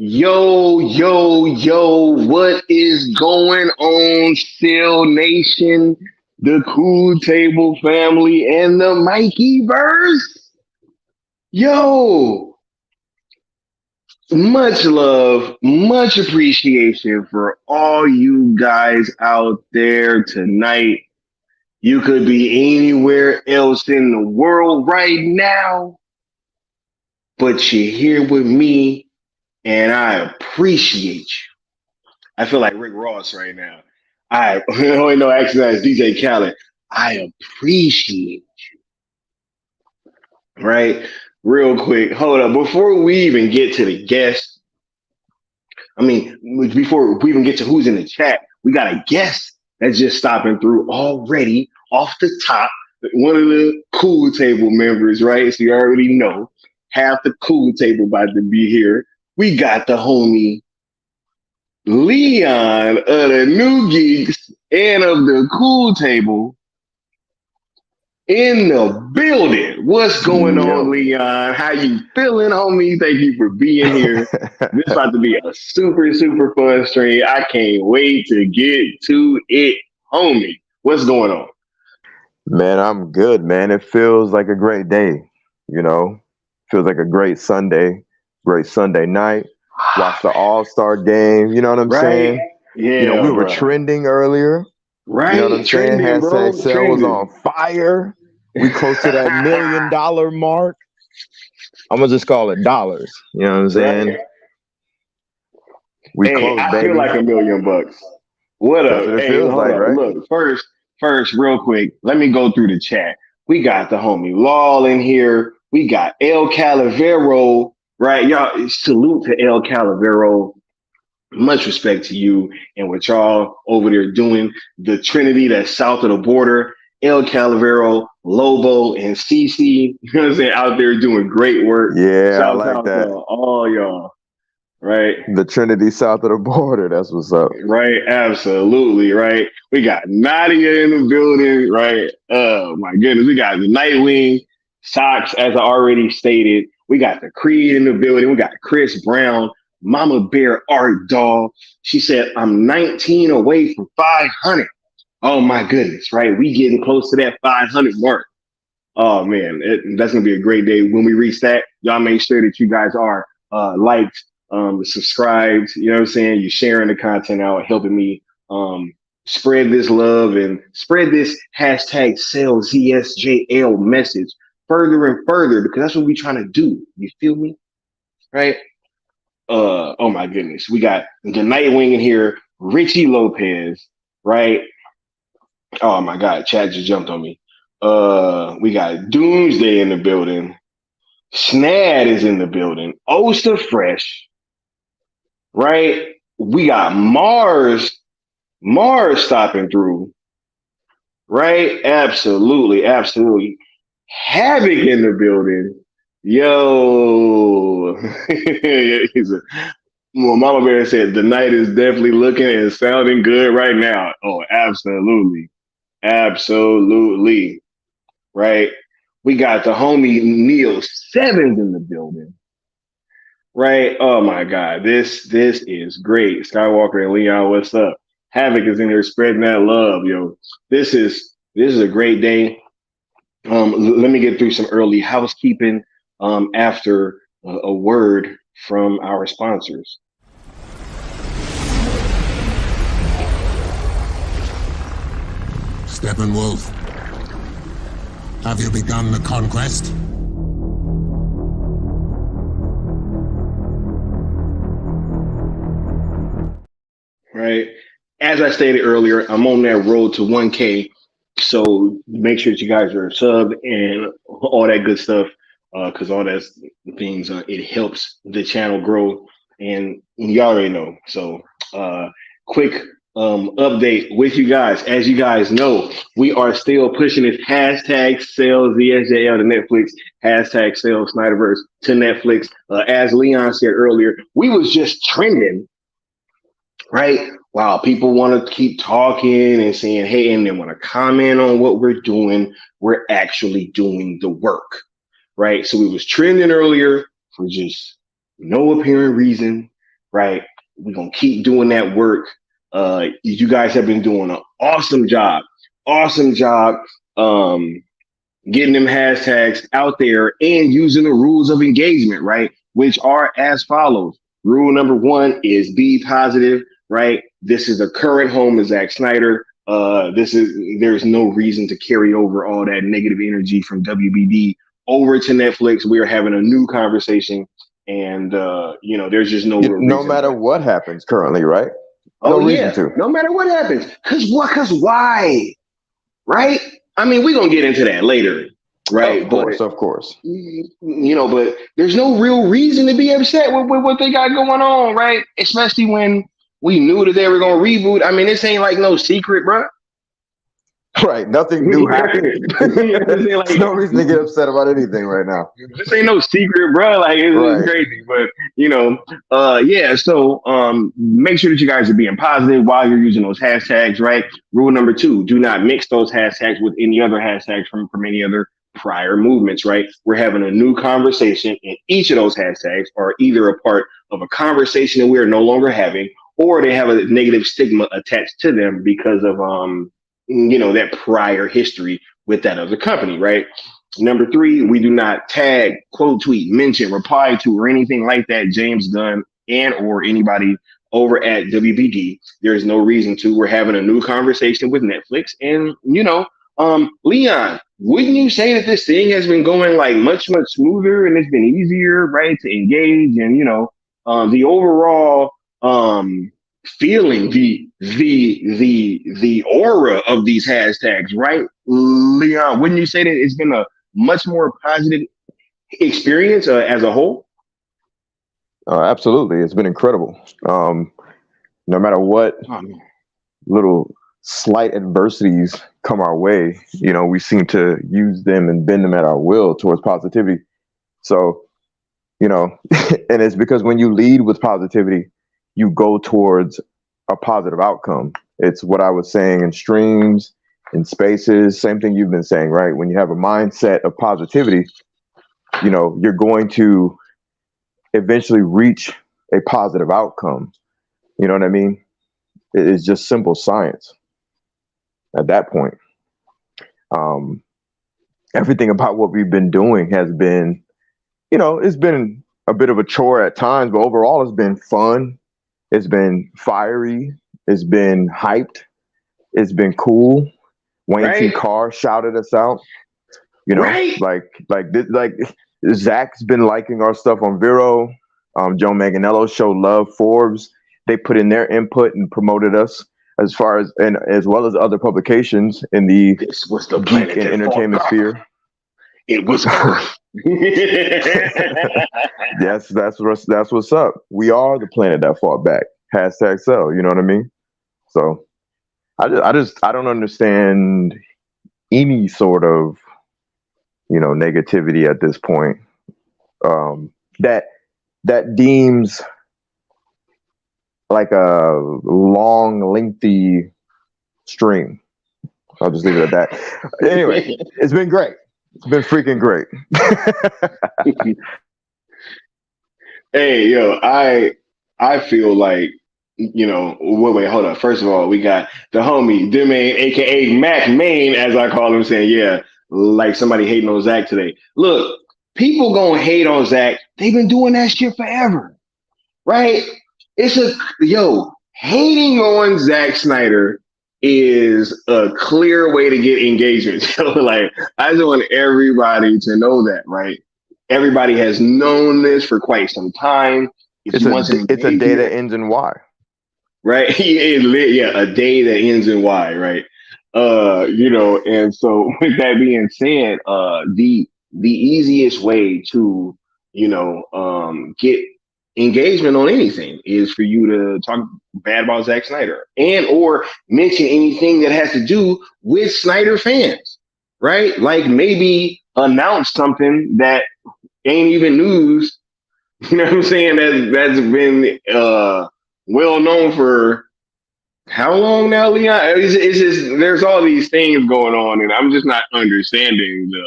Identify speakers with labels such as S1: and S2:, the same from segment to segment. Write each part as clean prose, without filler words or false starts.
S1: Yo, what is going on, Still Nation, the Cool Table family, and the Mikey verse? Yo, much love, much appreciation for all you guys out there tonight. You could be anywhere else in the world right now, but you're here with me, and I appreciate you. I feel like Rick Ross right now. I only know actually that's DJ Khaled. I appreciate you, right? Real quick, hold up. Before we even get to the guest, before we even get to who's in the chat, we got a guest that's just stopping through already off the top. One of the cool table members, right? So you already know half the cool table about to be here. We got the homie Leon of the New Geeks and of the Cool Table in the building. What's going on, Leon? How you feeling, homie? Thank you for being here. This is about to be a super, super fun stream. I can't wait to get to it, homie. What's going on?
S2: Man, I'm good, man. It feels like a great day, Feels like a great Sunday night. Watch the All-Star game, you know what I'm saying?
S1: Yeah,
S2: we were trending earlier.
S1: Right,
S2: you know what I'm saying?
S1: trending, bro.
S2: Hashtag sale was on fire. We close to that $1 million mark. I'm gonna just call it dollars. You know what I'm saying?
S1: Right.
S2: We close,
S1: I
S2: baby.
S1: feel like $1 million. What
S2: That's
S1: up?
S2: what it feels
S1: hold
S2: like,
S1: up.
S2: right?
S1: Look, first, real quick, let me go through the chat. We got the homie Law in here. We got El Calavero, right? Y'all, salute to El Calavero. Much respect to you and what y'all over there doing. The Trinity that's south of the border. El Calavero, Lobo, and CC, you know what I'm saying, out there doing great work.
S2: Yeah,
S1: Shout
S2: I like
S1: out
S2: that.
S1: to all y'all, right?
S2: The Trinity south of the border, that's what's up.
S1: Right, absolutely, right? We got Nadia in the building, right? Oh, my goodness. We got the Nightwing, Socks, as I already stated. We got the Creed in the building. We got Chris Brown, Mama Bear Art Doll. She said, I'm 19 away from 500. Oh my goodness, right? We getting close to that 500 mark. Oh man, that's gonna be a great day when we reach that. Y'all make sure that you guys are liked, subscribed. You know what I'm saying? You're sharing the content out, helping me spread this love and spread this hashtag #SellZSJL message further and further, because that's what we're trying to do. You feel me? Right? Oh my goodness, we got the Nightwing in here, Richie Lopez, right? Oh my God, chat just jumped on me. We got Doomsday in the building. Snad is in the building. Oster Fresh, right? We got Mars stopping through, right? Absolutely. Havoc in the building. Yo, Mama Bear said the night is definitely looking and sounding good right now. Oh, absolutely. Right? We got the homie Neil Sevens in the building. Right? Oh my God. This is great. Skywalker and Leon, what's up? Havoc is in here spreading that love, yo. This is a great day. Let me get through some early housekeeping after a word from our sponsors.
S3: Steppenwolf, have you begun the conquest?
S1: Right. As I stated earlier, I'm on that road to 1K. So make sure that you guys are subbed and all that good stuff, because all that things, it helps the channel grow. And you already know. So quick update with you guys. As you guys know, we are still pushing this hashtag #SellZSJL to Netflix, hashtag #SellSnyderVerse to Netflix. As Leon said earlier, we was just trending, right? Wow, people want to keep talking and saying, hey, and they want to comment on what we're doing. We're actually doing the work, right? So we was trending earlier for just no apparent reason. right? We're gonna keep doing that work. You guys have been doing an awesome job. Awesome job. Getting them hashtags out there and using the rules of engagement, right? Which are as follows. Rule number 1 is be positive, right? This is the current home of Zack Snyder. There's no reason to carry over all that negative energy from WBD over to Netflix. We are having a new conversation, and there's just no real reason.
S2: No matter what happens currently, right?
S1: No reason to. No matter what happens. Cause why? Right? I mean, we're gonna get into that later, right?
S2: Of course.
S1: But there's no real reason to be upset with what they got going on, right? Especially when we knew that they were gonna reboot. I mean, this ain't like no secret, bro.
S2: Right, nothing new happened. There's no reason to get upset about anything right now.
S1: This ain't no secret, bro. Like it's crazy, but So make sure that you guys are being positive while you're using those hashtags, right? Rule number 2: do not mix those hashtags with any other hashtags from any other prior movements, right? We're having a new conversation, and each of those hashtags are either a part of a conversation that we are no longer having, or they have a negative stigma attached to them because of that prior history with that other company, right? Number 3, we do not tag, quote, tweet, mention, reply to, or anything like that James Gunn and or anybody over at WBD. There's no reason to. We're having a new conversation with Netflix, and Leon, wouldn't you say that this thing has been going like much smoother, and it's been easier, right, to engage, and the overall feeling, the aura of these hashtags, right, Leon? Wouldn't you say that it's been a much more positive experience as a whole?
S2: Absolutely, it's been incredible. No matter what little slight adversities come our way, we seem to use them and bend them at our will towards positivity. So, and it's because when you lead with positivity, you go towards a positive outcome. It's what I was saying in streams, in spaces, same thing you've been saying, right? When you have a mindset of positivity, you're going to eventually reach a positive outcome. You know what I mean? It's just simple science at that point. Everything about what we've been doing has been, it's been a bit of a chore at times, but overall it's been fun. It's been fiery. It's been hyped. It's been cool. Wayne T. Carr shouted us out. Like Zach's been liking our stuff on Vero. Joe Manganiello showed love. Forbes, they put in their input and promoted us as well as other publications in the geek and entertainment sphere.
S1: It was Earth.
S2: Yes, that's what's up. We are the planet that fought back. #sell. You know what I mean? So I don't understand any sort of negativity at this point. That deems like a long, lengthy stream. I'll just leave it at that. Anyway, it's been great. It's been freaking great.
S1: Hey, yo, I feel like, wait, hold up. First of all, we got the homie, Demain, aka Mac Main, as I call him, saying, yeah, like somebody hating on Zach today. Look, people gonna hate on Zach. They've been doing that shit forever, right? Hating on Zack Snyder is a clear way to get engagement. So, like, I just want everybody to know that, right? Everybody has known this for quite some time.
S2: It's a day that ends in Y.
S1: Right? A day that ends in Y, right? And so with that being said, the easiest way to, get engagement on anything is for you to talk bad about Zack Snyder and or mention anything that has to do with Snyder fans, right? Like maybe announce something that ain't even news. You know what I'm saying? That's been well known for how long now, Leon? It's just there's all these things going on, and I'm just not understanding the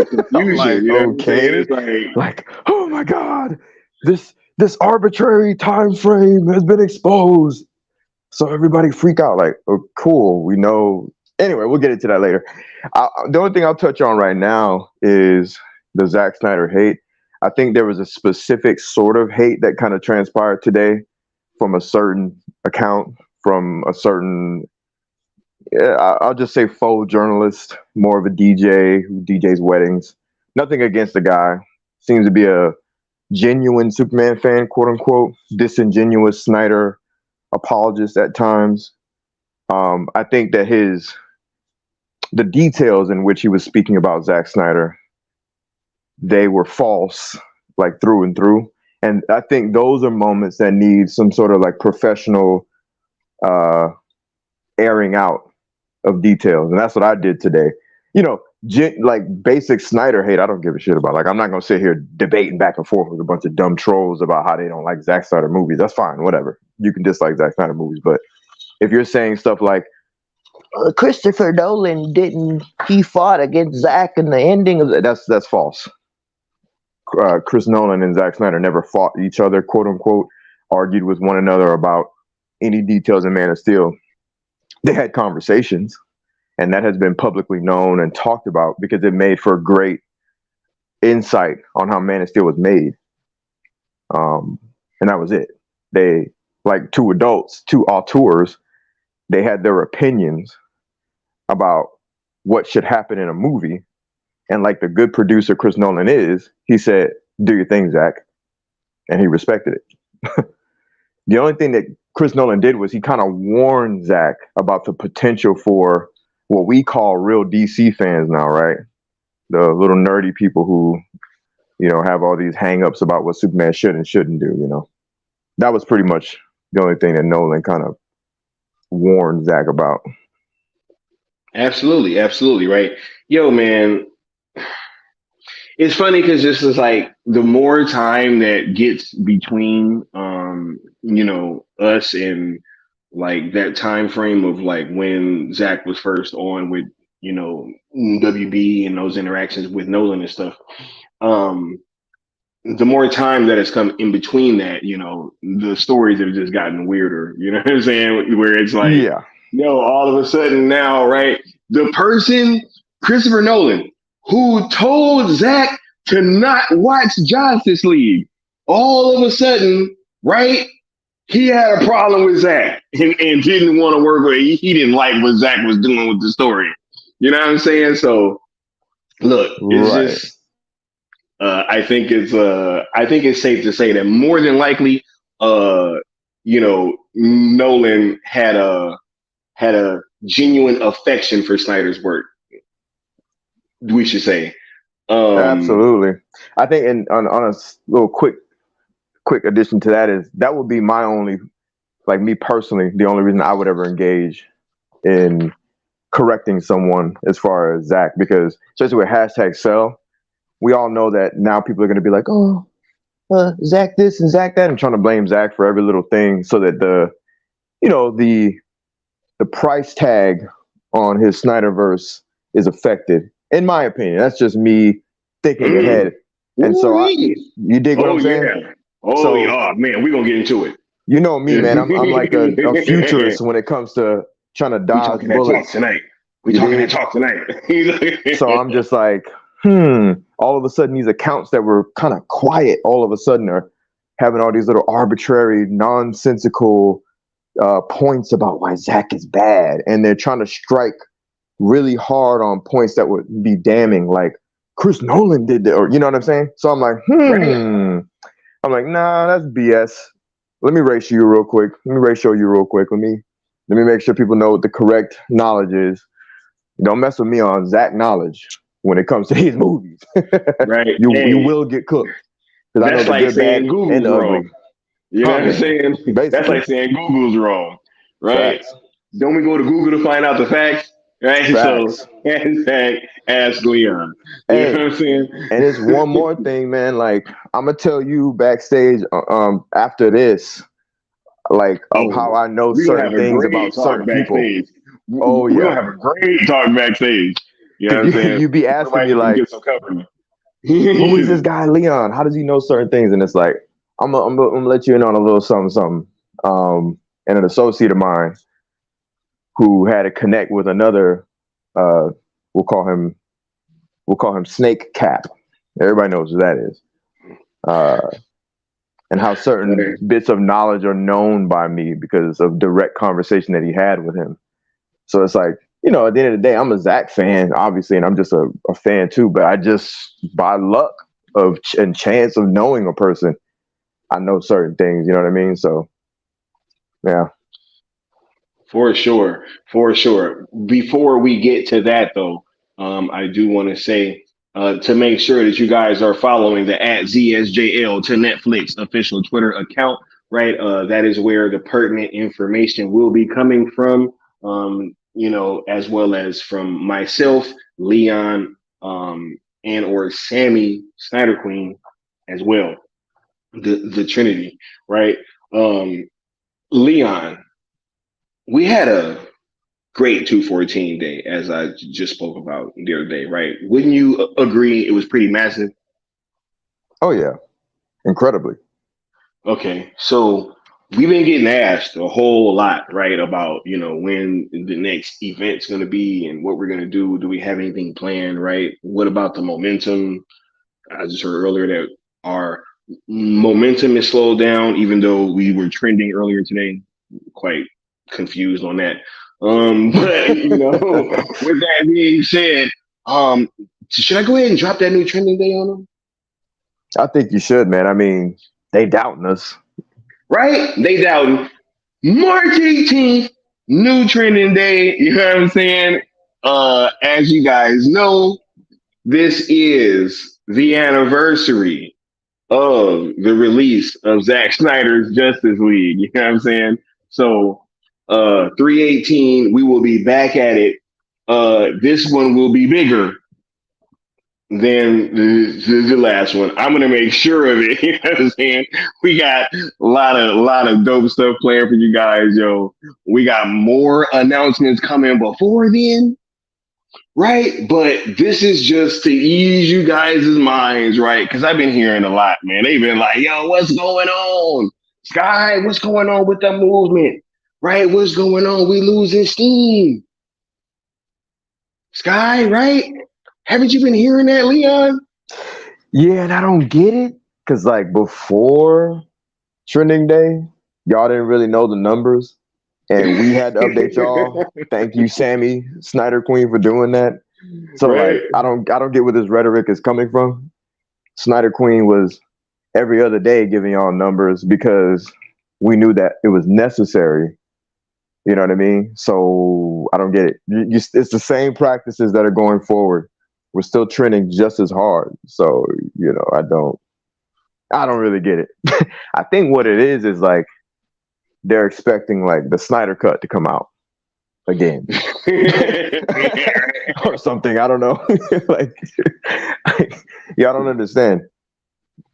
S1: confusion.
S2: Like,
S1: you know
S2: okay,
S1: it's
S2: like, oh my God, this this arbitrary time frame has been exposed. So everybody freak out like, oh, cool, we know. Anyway, we'll get into that later. The only thing I'll touch on right now is the Zack Snyder hate. I think there was a specific sort of hate that kind of transpired today from a certain account, from a certain, I'll just say faux journalist, more of a DJ who DJs weddings. Nothing against the guy. Seems to be a genuine Superman fan, quote unquote, disingenuous Snyder apologist at times. I think that the details in which he was speaking about Zack Snyder, they were false, like through and through. And I think those are moments that need some sort of like professional airing out of details. And that's what I did today. You know, like basic Snyder hate, I don't give a shit about. Like, I'm not going to sit here debating back and forth with a bunch of dumb trolls about how they don't like Zack Snyder movies. That's fine, whatever. You can dislike Zack Snyder movies. But if you're saying stuff like, Christopher Nolan he fought against Zack in the ending of that's false. Chris Nolan and Zack Snyder never fought each other, quote unquote, argued with one another about any details in Man of Steel. They had conversations, and that has been publicly known and talked about because it made for great insight on how Man of Steel was made. And that was it. They, like two adults, two auteurs, they had their opinions about what should happen in a movie. And like the good producer Chris Nolan is, he said, do your thing, Zack. And he respected it. The only thing that Chris Nolan did was he kind of warned Zack about the potential for what we call real DC fans now, right? The little nerdy people who, you know, have all these hangups about what Superman should and shouldn't do, you know. That was pretty much the only thing that Nolan kind of warned Zack about.
S1: Absolutely, absolutely, right. Yo, man, it's funny because this is like the more time that gets between, you know, us and like that time frame of like when Zack was first on with, you know, WB and those interactions with Nolan and stuff. The more time that has come in between that, you know, the stories have just gotten weirder. You know what I'm saying? Where it's like,
S2: yeah,
S1: yo, all of a sudden now, right? The person, Christopher Nolan, who told Zack to not watch Justice League, all of a sudden, right? He had a problem with Zack and didn't want to work with it. He didn't like what Zack was doing with the story. You know what I'm saying? So, look, it's just. I think it's safe to say that more than likely, you know, Nolan had a genuine affection for Snyder's work. We should say.
S2: Absolutely. I think, and on a little quick addition to that is that would be my only, like me personally, the only reason I would ever engage in correcting someone as far as Zack, because especially with #sell. We all know that now people are going to be like, oh, Zack this and Zack that, and trying to blame Zack for every little thing so that the price tag on his Snyderverse is affected. In my opinion, that's just me thinking ahead. And so you dig what I'm saying?
S1: Yeah. Oh, yeah, man, we're going to get into it.
S2: You know me, man. I'm like a futurist when it comes to trying to dodge bullets.
S1: We're talking that talk tonight.
S2: So I'm just like, all of a sudden these accounts that were kind of quiet all of a sudden are having all these little arbitrary, nonsensical points about why Zack is bad. And they're trying to strike really hard on points that would be damning, like Chris Nolan did that, or you know what I'm saying? So I'm like, I'm like, nah, that's BS. Let me ratio you real quick. Let me make sure people know what the correct knowledge is. Don't mess with me on Zack knowledge. When it comes to these movies,
S1: right?
S2: You will get cooked.
S1: That's I know like saying Google's wrong. You know what I'm saying? Basically. That's like saying Google's wrong, right? Facts. Don't we go to Google to find out the facts, right? Facts. So, ask Leon. You know what I'm saying?
S2: And it's one more thing, man. Like I'm gonna tell you backstage, after this, like of how I know certain things about certain backstage. People.
S1: We're gonna have a great talk backstage. You know what I'm saying?
S2: You be asking me like, who is this guy Leon? How does he know certain things? And it's like, I'm gonna let you in on a little something. And an associate of mine who had a connect with another, we'll call him Snake Cap. Everybody knows who that is. And how certain bits of knowledge are known by me because of direct conversation that he had with him. So it's like, you know, at the end of the day, I'm a Zack fan, obviously, and I'm just a fan too. But I just, by luck and chance of knowing a person, I know certain things. You know what I mean? So, yeah.
S1: For sure. Before we get to that, though, I do want to say to make sure that you guys are following the @ZSJL to Netflix official Twitter account, right? That is where the pertinent information will be coming from, you know, as well as from myself, Leon, and or Sammy Snyder Queen as well. The Trinity, right? Leon, we had a great 214 day, as I just spoke about the other day, right? Wouldn't you agree it was pretty massive?
S2: Oh, yeah. Incredibly.
S1: Okay, so we've been getting asked a whole lot, right, about, you know, when the next event's going to be and what we're going to do. Do we have anything planned, right? What about the momentum? I just heard earlier that our momentum is slowed down, even though we were trending earlier today. Quite confused on that. But you know, with that being said, should I go ahead and drop that new trending day on them?
S2: I think you should, man. I mean, they doubting us.
S1: Right? They doubting. March 18th, new trending day. You know what I'm saying? As you guys know, this is the anniversary of the release of Zack Snyder's Justice League. You know what I'm saying? So 318, we will be back at it. This one will be bigger than the last one. I'm gonna make sure of it. You know what I'm saying? We got a lot of dope stuff planned for you guys, yo. We got more announcements coming before then, right? But this is just to ease you guys' minds, right? Because I've been hearing a lot, man. They've been like, yo, what's going on? Sky, what's going on with the movement? Right? What's going on? We losing steam. Sky, right? Haven't you been hearing that, Leon?
S2: Yeah, and I don't get it. Because, like, before trending day, y'all didn't really know the numbers. And we had to update y'all. Thank you, Sammy Snyder Queen, for doing that. So, right. Like, I don't get where this rhetoric is coming from. Snyder Queen was every other day giving y'all numbers because we knew that it was necessary. You know what I mean? So I don't get it. It's the same practices that are going forward. We're still trending just as hard. So, you know, I don't really get it. I think what it is like they're expecting like the Snyder Cut to come out again or something. I don't know. Like, y'all don't understand.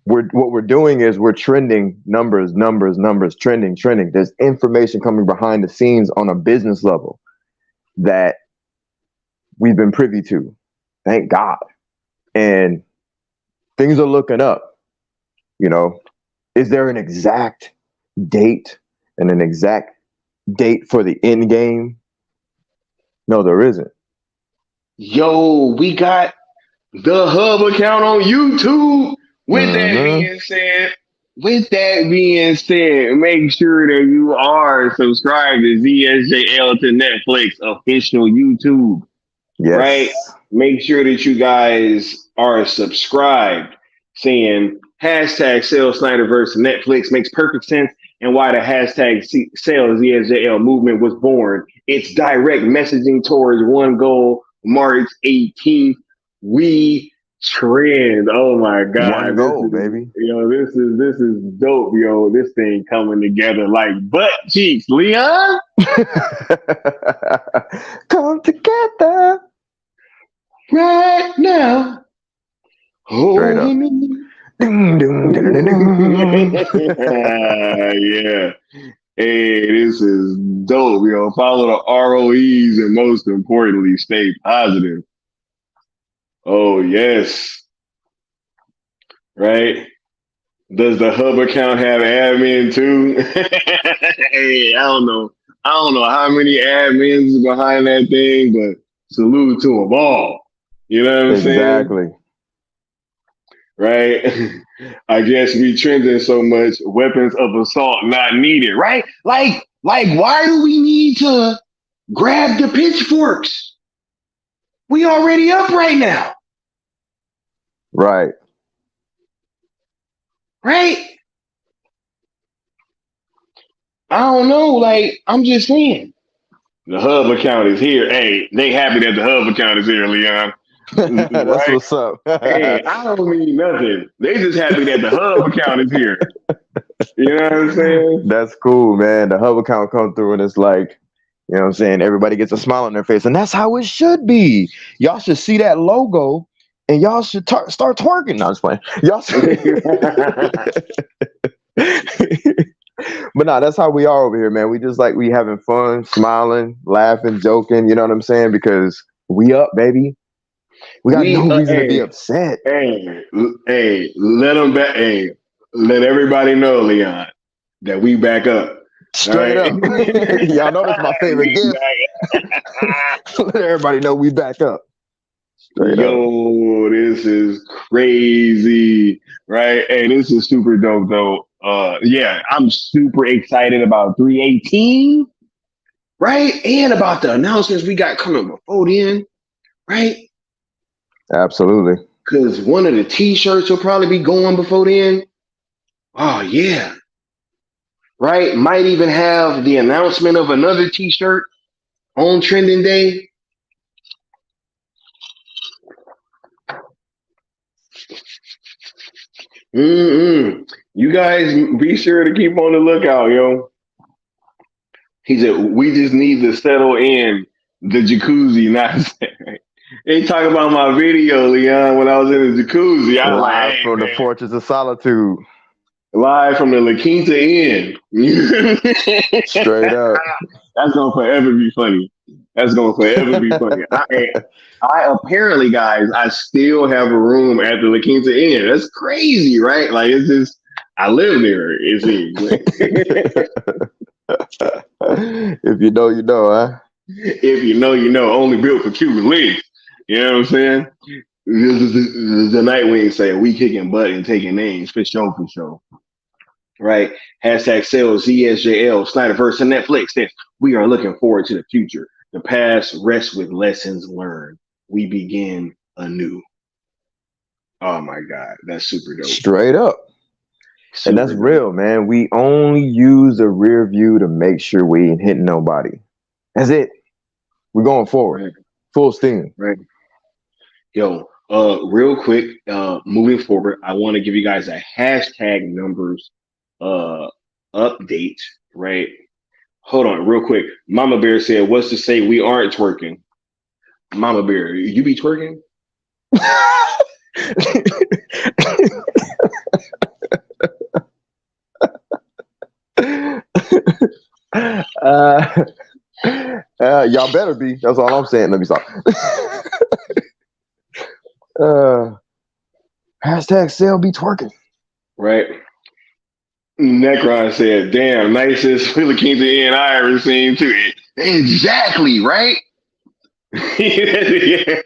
S2: What we're doing is we're trending numbers, trending. There's information coming behind the scenes on a business level that we've been privy to. Thank God. And things are looking up. You know, is there an exact date and an exact date for the end game? No, there isn't.
S1: Yo, we got the Hub account on YouTube. With that being said, make sure that you are subscribed to ZSJL to Netflix official YouTube. Yes. Right? Make sure that you guys are subscribed, saying hashtag Sell Snyderverse Netflix makes perfect sense, and why the hashtag Sell ZSJL movement was born. It's direct messaging towards one goal, March 18th. We trend. Oh my God.
S2: One goal, baby.
S1: Yo, this is dope, yo. This thing coming together like butt cheeks, Leon.
S2: Come together
S1: right now. Holding me. Yeah. Hey, this is dope, yo. Follow the ROEs and most importantly, stay positive. Oh, yes. Right? Does the hub account have admin too? Hey, I don't know how many admins behind that thing, but salute to them all. You know what I'm saying?
S2: Exactly.
S1: Right? I guess we trending so much, weapons of assault not needed, right? Why do we need to grab the pitchforks? We already up right now,
S2: Right.
S1: right? I don't know. Like, I'm just saying. The hub account is here. Hey, they happy that the hub account is here, Leon.
S2: That's
S1: Right?
S2: what's up.
S1: Hey, I don't mean nothing. They just happy that the hub account is here. You know what I'm saying?
S2: That's cool, man. The hub account come through and it's like, you know what I'm saying? Everybody gets a smile on their face. And that's how it should be. Y'all should see that logo and y'all should start twerking. No, I'm just playing. Y'all should. But no, that's how we are over here, man. We just like we having fun, smiling, laughing, joking. You know what I'm saying? Because we up, baby. We got no reason to be upset.
S1: Hey, let them back. Hey, let everybody know, Leon, that we back up.
S2: Straight up. Y'all know that's my favorite gift. Let everybody know we back up. Straight
S1: Yo, this is crazy, right? Hey, this is super dope, though. Yeah, I'm super excited about 318, right? And about the announcements we got coming before then, right?
S2: Absolutely.
S1: Because one of the t-shirts will probably be going before then. Oh, yeah. Right? Might even have the announcement of another t-shirt on trending day. You guys be sure to keep on the lookout, yo. He said, we just need to settle in the jacuzzi, not they talk about my video, Leon, when I was in the jacuzzi. I was
S2: Live
S1: like, hey,
S2: from the
S1: man,
S2: Fortress of Solitude.
S1: live from the La Quinta Inn.
S2: Straight up.
S1: That's gonna forever be funny. That's gonna forever be funny. I apparently, guys, I still have a room at the La Quinta Inn. That's crazy, right? Like it's just I live there. It seems.
S2: If you know, you know, huh?
S1: If you know, you know. Only built for Cuban links. You know what I'm saying? The Nightwing say we kicking butt and taking names for sure. Right? Hashtag sales ZSJL Snyderverse and Netflix says we are looking forward to the future. The past rests with lessons learned. We begin anew. Oh my God, that's super dope.
S2: Straight up. And that's real, man. We only use the rear view to make sure we ain't hitting nobody. That's it. We're going forward.
S1: Right.
S2: Full steam.
S1: Right. Yo, real quick, moving forward, I want to give you guys a hashtag numbers update, right? Hold on, real quick. Mama Bear said, what's to say we aren't twerking? Mama Bear, you be twerking?
S2: Y'all better be. That's all I'm saying. Let me stop. Hashtag sale be twerking.
S1: Right. Necron said, damn, nicest Philippines and I ever seen too. Exactly, right? Yeah.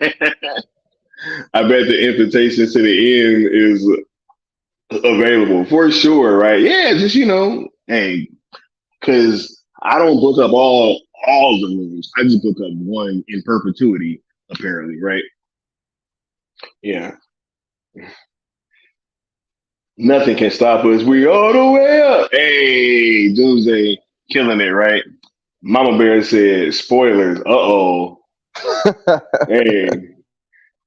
S1: I bet the invitation to the end is available for sure, right? Yeah, just hey, because I don't book up all the rooms. I just book up one in perpetuity, apparently, right? Yeah. Nothing can stop us. We all the way up. Hey, Doomsday killing it, right? Mama Bear said, spoilers. Uh-oh. Hey.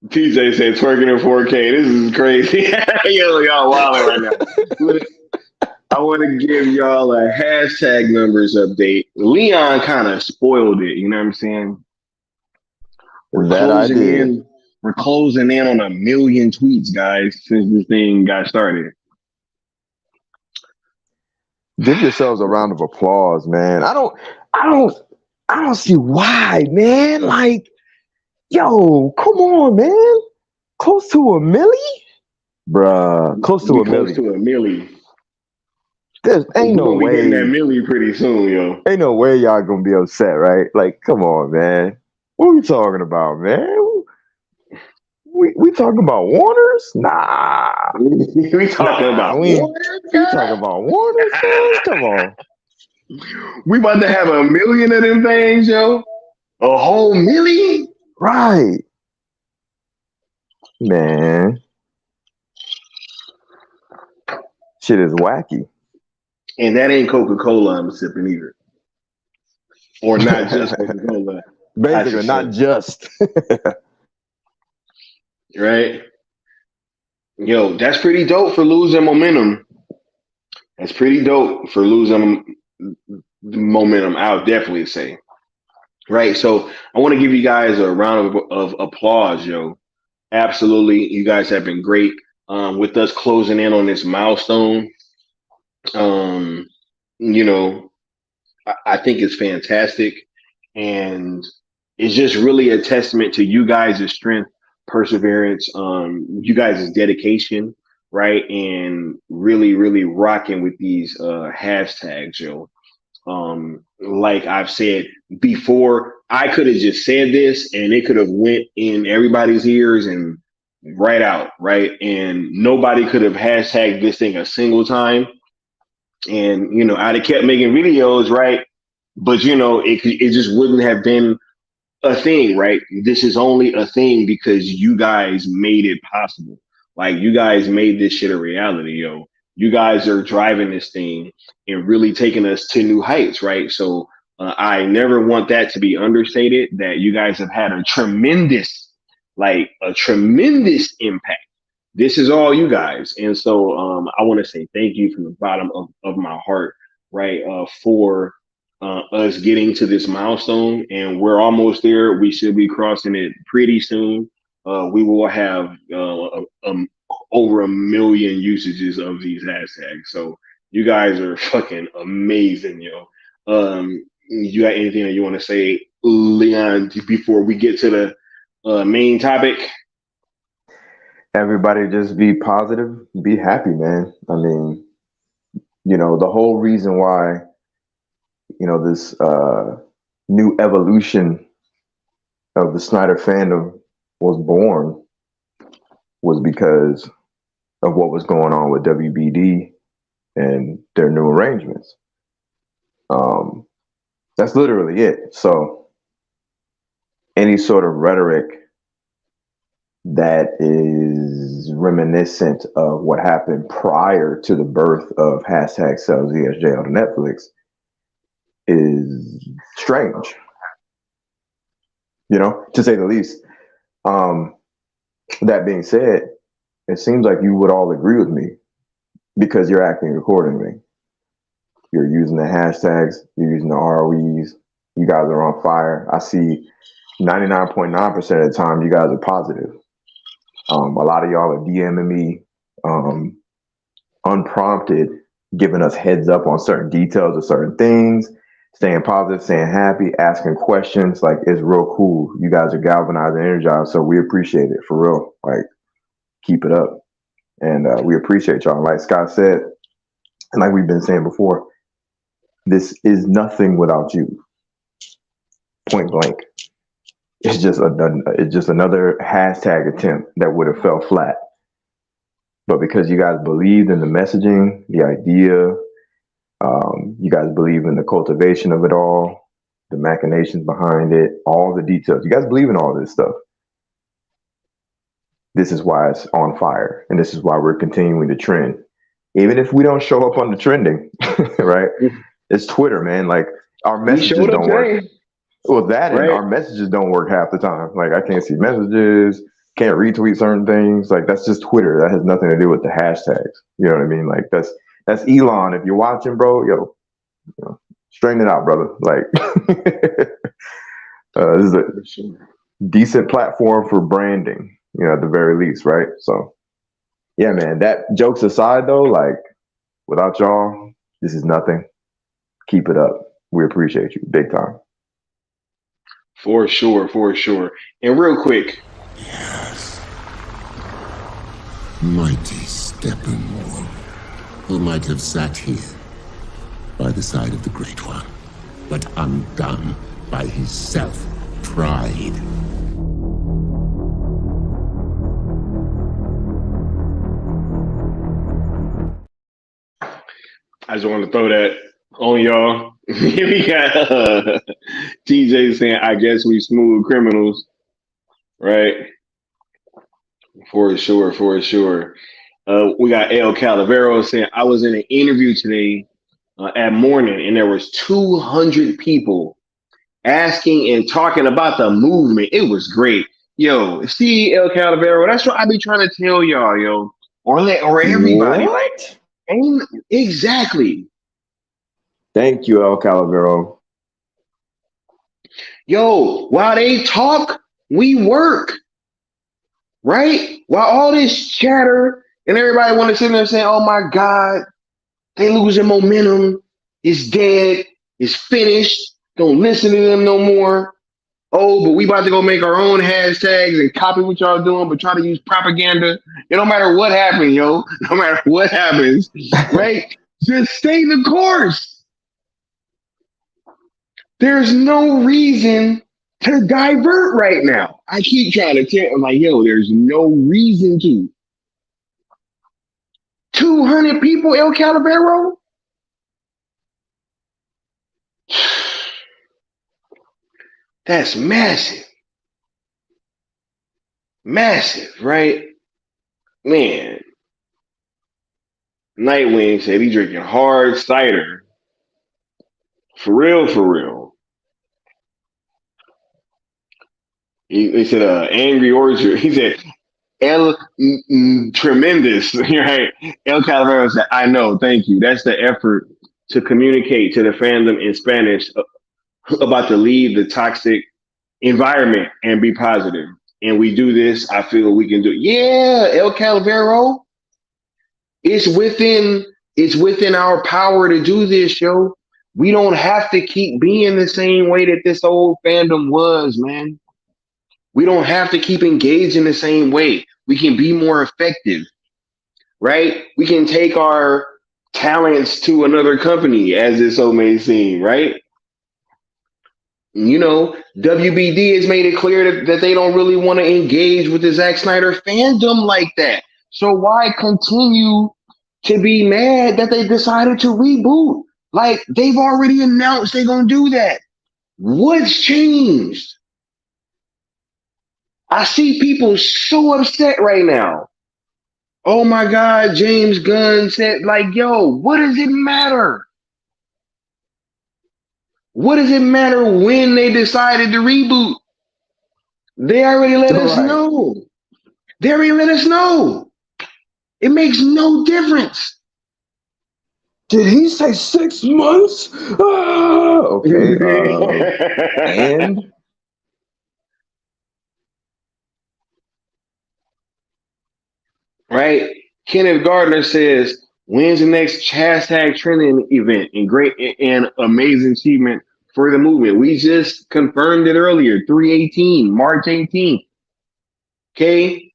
S1: TJ said twerking in 4K. This is crazy. Yo, y'all wilding right now. I want to give y'all a hashtag numbers update. Leon kind of spoiled it. You know what I'm saying? We're closing in on 1 million tweets, guys, since this thing got started.
S2: Give yourselves a round of applause, man. I don't see why, man. Like, yo, come on, man. Close to 1 million? Bruh, close to
S1: We
S2: a
S1: close
S2: million.
S1: to a milli.
S2: There's ain't
S1: We're
S2: no
S1: gonna be hitting that
S2: way.
S1: milli pretty soon, yo.
S2: Ain't no way y'all gonna be upset, right? Like, come on, man. What are we talking about, man? We talking about Warners? Nah.
S1: We talking about
S2: We
S1: what?
S2: talking about Warners, man? Come on.
S1: We about to have a million of them things, yo. A whole million?
S2: Right. Man. Shit is wacky.
S1: And that ain't Coca-Cola I'm sipping either. Or not just Coca-Cola.
S2: Basically, not just.
S1: Right? Yo, that's pretty dope for losing momentum. That's pretty dope for losing momentum, I'll definitely say. Right? So I want to give you guys a round of applause, yo. Absolutely. You guys have been great with us closing in on this milestone. You know, I think it's fantastic. And it's just really a testament to you guys' strength, perseverance, you guys' dedication, right? And really, really rocking with these hashtags, yo. Like I've said before, I could have just said this and it could have went in everybody's ears and right out, right? And nobody could have hashtagged this thing a single time. And, you know, I'd have kept making videos, right? But, you know, it just wouldn't have been a thing, right? This is only a thing because you guys made it possible. Like you guys made this shit a reality, yo. You guys are driving this thing and really taking us to new heights, right? So I never want that to be understated. That you guys have had a tremendous impact. This is all you guys, and so I want to say thank you from the bottom of my heart, right, for us getting to this milestone, and we're almost there. We should be crossing it pretty soon. We will have over 1 million usages of these hashtags. So you guys are fucking amazing, yo. You got anything that you want to say, Leon, before we get to the main topic?
S2: Everybody just be positive, be happy, man. I mean, you know, the whole reason why, you know, this new evolution of the Snyder fandom was born was because of what was going on with WBD and their new arrangements. That's literally it. So any sort of rhetoric that is reminiscent of what happened prior to the birth of hashtag sells ESJ on Netflix is strange, you know, to say the least. That being said, it seems like you would all agree with me because you're acting accordingly. You're using the hashtags, you're using the ROEs, you guys are on fire. I see 99.9% of the time you guys are positive. A lot of y'all are DMing me unprompted, giving us heads up on certain details of certain things, staying positive, staying happy, asking questions. Like, it's real cool. You guys are galvanized and energized, so we appreciate it for real. Like, keep it up. And we appreciate y'all. Like Scott said, and like we've been saying before, this is nothing without you. Point blank. It's just another hashtag attempt that would have fell flat. But because you guys believed in the messaging, the idea, you guys believe in the cultivation of it all, the machinations behind it, all the details. You guys believe in all this stuff. This is why it's on fire. And this is why we're continuing to trend. Even if we don't show up on the trending, right? It's Twitter, man. Like, our messages don't work. Well, that and our messages don't work half the time. Like, I can't see messages, can't retweet certain things. Like, that's just Twitter. That has nothing to do with the hashtags. You know what I mean? Like, that's Elon. If you're watching, bro, you know, straighten it out, brother. Like, this is a decent platform for branding, you know, at the very least, right? So, yeah, man, that jokes aside, though, like, without y'all, this is nothing. Keep it up. We appreciate you big time.
S1: For sure, for sure. And real quick,
S3: Mighty Steppenwolf, who might have sat here by the side of the Great One, but undone by his self-pride.
S1: I just want to throw that on y'all. We got TJ saying, I guess we smooth criminals, right? For sure, for sure. We got El Calavero saying, I was in an interview today at morning, and there was 200 people asking and talking about the movement. It was great. Yo, see El Calavero, that's what I be trying to tell y'all, yo. Or everybody.
S2: What?
S1: Like, ain't exactly.
S2: Thank you, El Calavero.
S1: Yo, while they talk, we work. Right? While all this chatter and everybody want to sit there saying, oh my God, they losing momentum. It's dead. It's finished. Don't listen to them no more. Oh, but we about to go make our own hashtags and copy what y'all doing, but try to use propaganda. It don't matter what happens, yo. No matter what happens, right? Just stay the course. There's no reason to divert right now. I keep trying to tell, I'm like, yo, there's no reason to. 200 people, El Calavero? That's massive. Massive, right? Man. Nightwing said he drinking hard cider. For real, for real. He said, Angry Orchard. He said, tremendous, right? El Calavero said, I know, thank you. That's the effort to communicate to the fandom in Spanish about to leave the toxic environment and be positive. And we do this, I feel we can do it. Yeah, El Calavero. It's within our power to do this, yo. We don't have to keep being the same way that this old fandom was, man. We don't have to keep engaging the same way. We can be more effective, right? We can take our talents to another company, as it so may seem, right? You know, WBD has made it clear that they don't really want to engage with the Zack Snyder fandom like that. So why continue to be mad that they decided to reboot? Like, they've already announced they're going to do that. What's changed? I see people so upset right now. Oh my God, James Gunn said, like, yo, what does it matter? What does it matter when they decided to reboot? They already let us know. They already let us know. It makes no difference.
S2: Did he say 6 months? Ah, okay. And
S1: right? Kenneth Gardner says, when's the next hashtag trending event and great and amazing achievement for the movement? We just confirmed it earlier, 3/18, March 18th. Okay.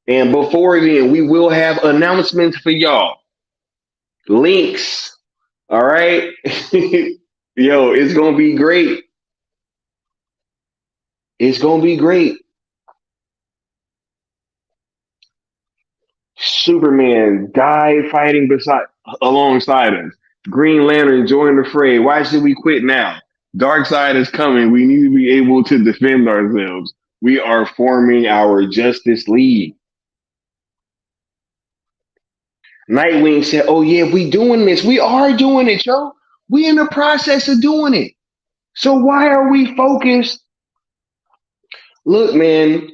S1: And before then, we will have announcements for y'all. Links. All right. Yo, it's going to be great. It's going to be great. Superman died fighting alongside us. Green Lantern joined the fray. Why should we quit now? Darkseid is coming. We need to be able to defend ourselves. We are forming our Justice League. Nightwing said, oh yeah, we doing this. We are doing it, yo. We in the process of doing it. So why are we focused? Look, man,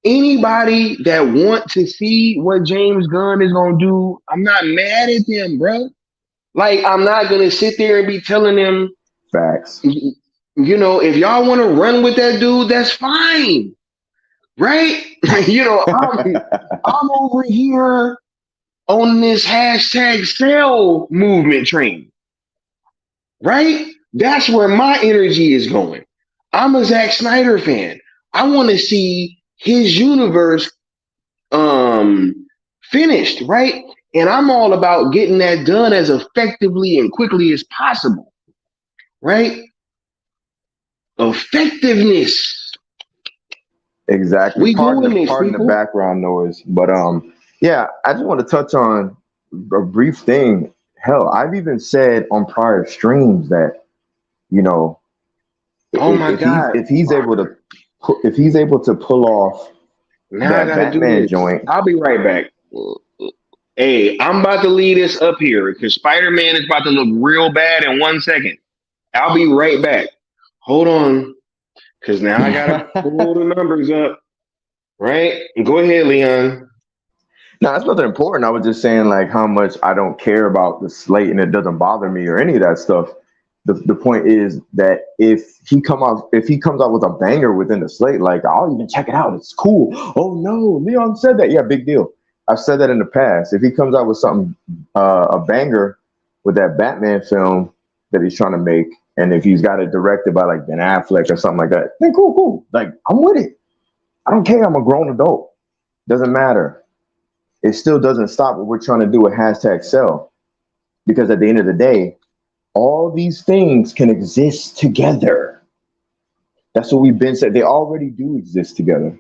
S1: anybody that want to see what James Gunn is going to do, I'm not mad at them, bro. Like, I'm not going to sit there and be telling them,
S2: facts.
S1: You know, if y'all want to run with that dude, that's fine. Right? You know, I'm over here on this hashtag sell movement train. Right? That's where my energy is going. I'm a Zack Snyder fan. I want to see his universe finished, right? And I'm all about getting that done as effectively and quickly as possible, right? Effectiveness.
S2: Exactly.
S1: We doing this,
S2: Pardon the
S1: people.
S2: background noise, but yeah, I just want to touch on a brief thing. Hell, I've even said on prior streams that, you know,
S1: Oh my God.
S2: if he's able to pull off
S1: Now I
S2: that
S1: gotta do
S2: Batman
S1: this.
S2: joint.
S1: I'll be right back. Hey, I'm about to leave this up here because Spider-Man is about to look real bad in 1 second. I'll be right back. Hold on. Because now I gotta pull the numbers up. Right? Go ahead, Leon.
S2: No, that's nothing important. I was just saying like how much I don't care about the slate and it doesn't bother me or any of that stuff. The point is that if he comes out with a banger within the slate, like I'll even check it out. It's cool. Oh no, Leon said that. Yeah, big deal. I've said that in the past. If he comes out with something a banger with that Batman film that he's trying to make, and if he's got it directed by like Ben Affleck or something like that, then cool. Like I'm with it. I don't care. I'm a grown adult. Doesn't matter. It still doesn't stop what we're trying to do with hashtag sell. Because at the end of the day, all these things can exist together. That's what we've been said. They already do exist together.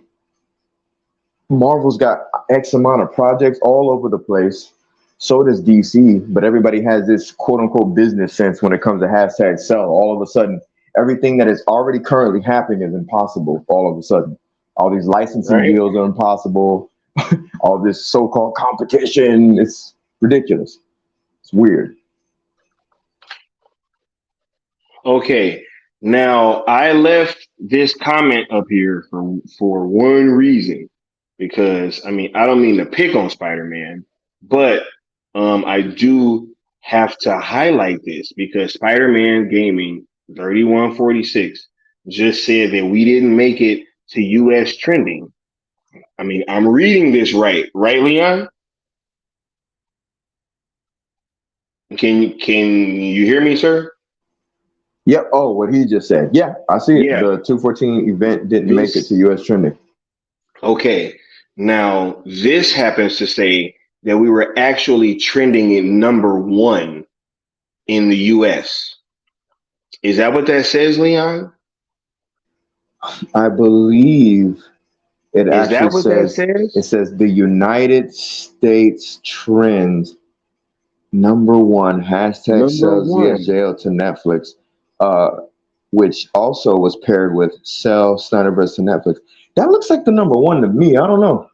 S2: Marvel's got X amount of projects all over the place. So does DC, but everybody has this quote unquote business sense when it comes to hashtag sell. All of a sudden, everything that is already currently happening is impossible all of a sudden. All these licensing deals are impossible. All this so-called competition, it's ridiculous. It's weird.
S1: Okay. Now I left this comment up here for one reason. Because I mean I don't mean to pick on Spider-Man, but I do have to highlight this because Spider-Man Gaming 3146 just said that we didn't make it to US trending. I mean, I'm reading this right, Leon? Can you hear me, sir?
S2: Yep. Oh, what he just said. Yeah, I see it.
S1: Yeah.
S2: The 214 event didn't make it to US trending.
S1: Okay. Now, this happens to say that we were actually trending at #1 in the US. Is that what that says, Leon?
S2: I believe it
S1: Is
S2: actually
S1: that what
S2: says,
S1: that says?
S2: it says the United States trends #1 hashtag sells ZSJL to Netflix, which also was paired with sell Snyderverse to Netflix. That looks like the #1 to me. I don't know.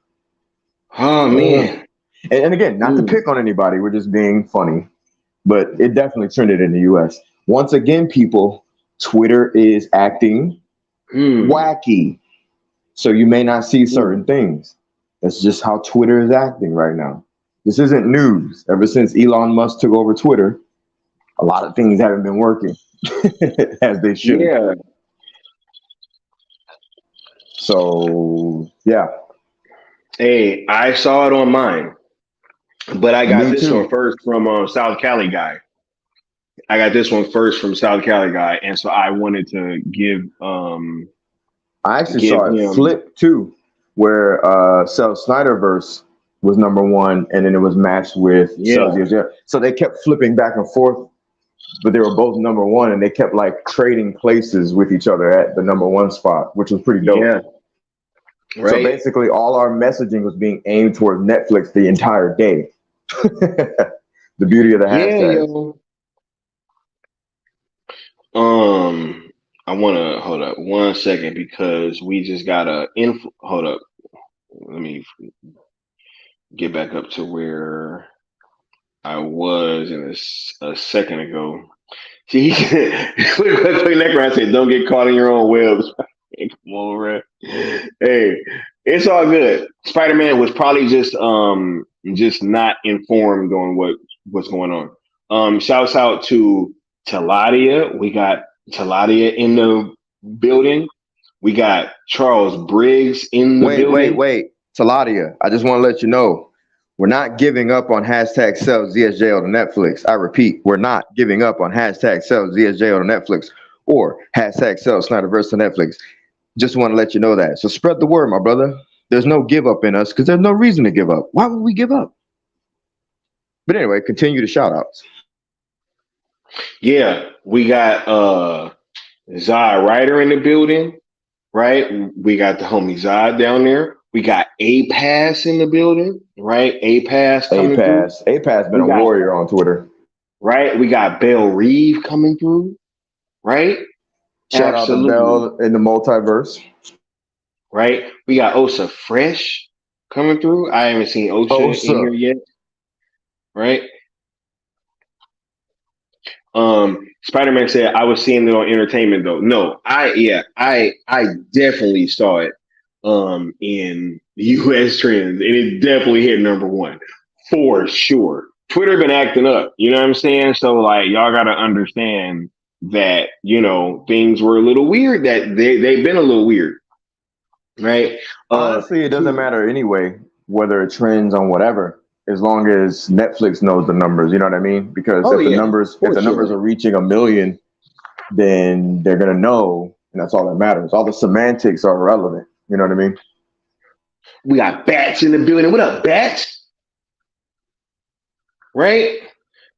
S1: Oh man.
S2: And again, not to pick on anybody, we're just being funny, but it definitely trended in the US. Once again, people, Twitter is acting wacky. So you may not see certain things. That's just how Twitter is acting right now. This isn't news. Ever since Elon Musk took over Twitter, a lot of things haven't been working as they should.
S1: Yeah.
S2: So, yeah.
S1: Hey, I saw it on mine, but I got this
S2: too.
S1: one first from South Cali guy. I got this one first from South Cali guy, and so I wanted to give.
S2: I actually saw it flip too, where Cell Snyderverse was #1, and then it was matched with Cell. So they kept flipping back and forth, but they were both #1, and they kept like trading places with each other at the #1 spot, which was pretty dope.
S1: Yeah. Right.
S2: So basically, all our messaging was being aimed toward Netflix the entire day. The beauty of the hashtag.
S1: I want to hold up 1 second because we just got hold up. Let me get back up to where I was in a second ago. See, I said, "Don't get caught in your own webs." Come on, bro. Hey, it's all good. Spider-Man was probably just not informed on what's going on. Shouts out to Taladia. We got Taladia in the building. We got Charles Briggs in the building.
S2: Wait. Taladia, I just want to let you know, we're not giving up on hashtag sell ZSJL to Netflix. I repeat, we're not giving up on hashtag sell ZSJL to Netflix or hashtag sell Snyderverse to Netflix. Just want to let you know that. So spread the word, my brother. there's no give up in us because there's no reason to give up. Why would we give up? But anyway, continue the shout outs.
S1: Yeah, we got Zod Ryder in the building, right? We got the homie Zod down there. We got A Pass in the building, right? A Pass coming through.
S2: A Pass been a warrior on Twitter.
S1: Right? We got Belle Reeve coming through, right?
S2: Shout out to Belle in the multiverse.
S1: Right? We got Osa Fresh coming through. I haven't seen Osa in here yet. Right? Spider-Man said I was seeing it on entertainment though. No, I definitely saw it in US trends, and it definitely hit number one for sure. Twitter been acting up, you know what I'm saying? So like y'all gotta understand that, you know, things were a little weird, that they've been a little weird. Right?
S2: Honestly, it doesn't matter anyway, whether it trends on whatever, as long as Netflix knows the numbers, you know what I mean? Because if the numbers are reaching 1 million, then they're gonna know, and that's all that matters. All the semantics are irrelevant. You know what I mean?
S1: We got Bats in the building. What up, Bats? Right?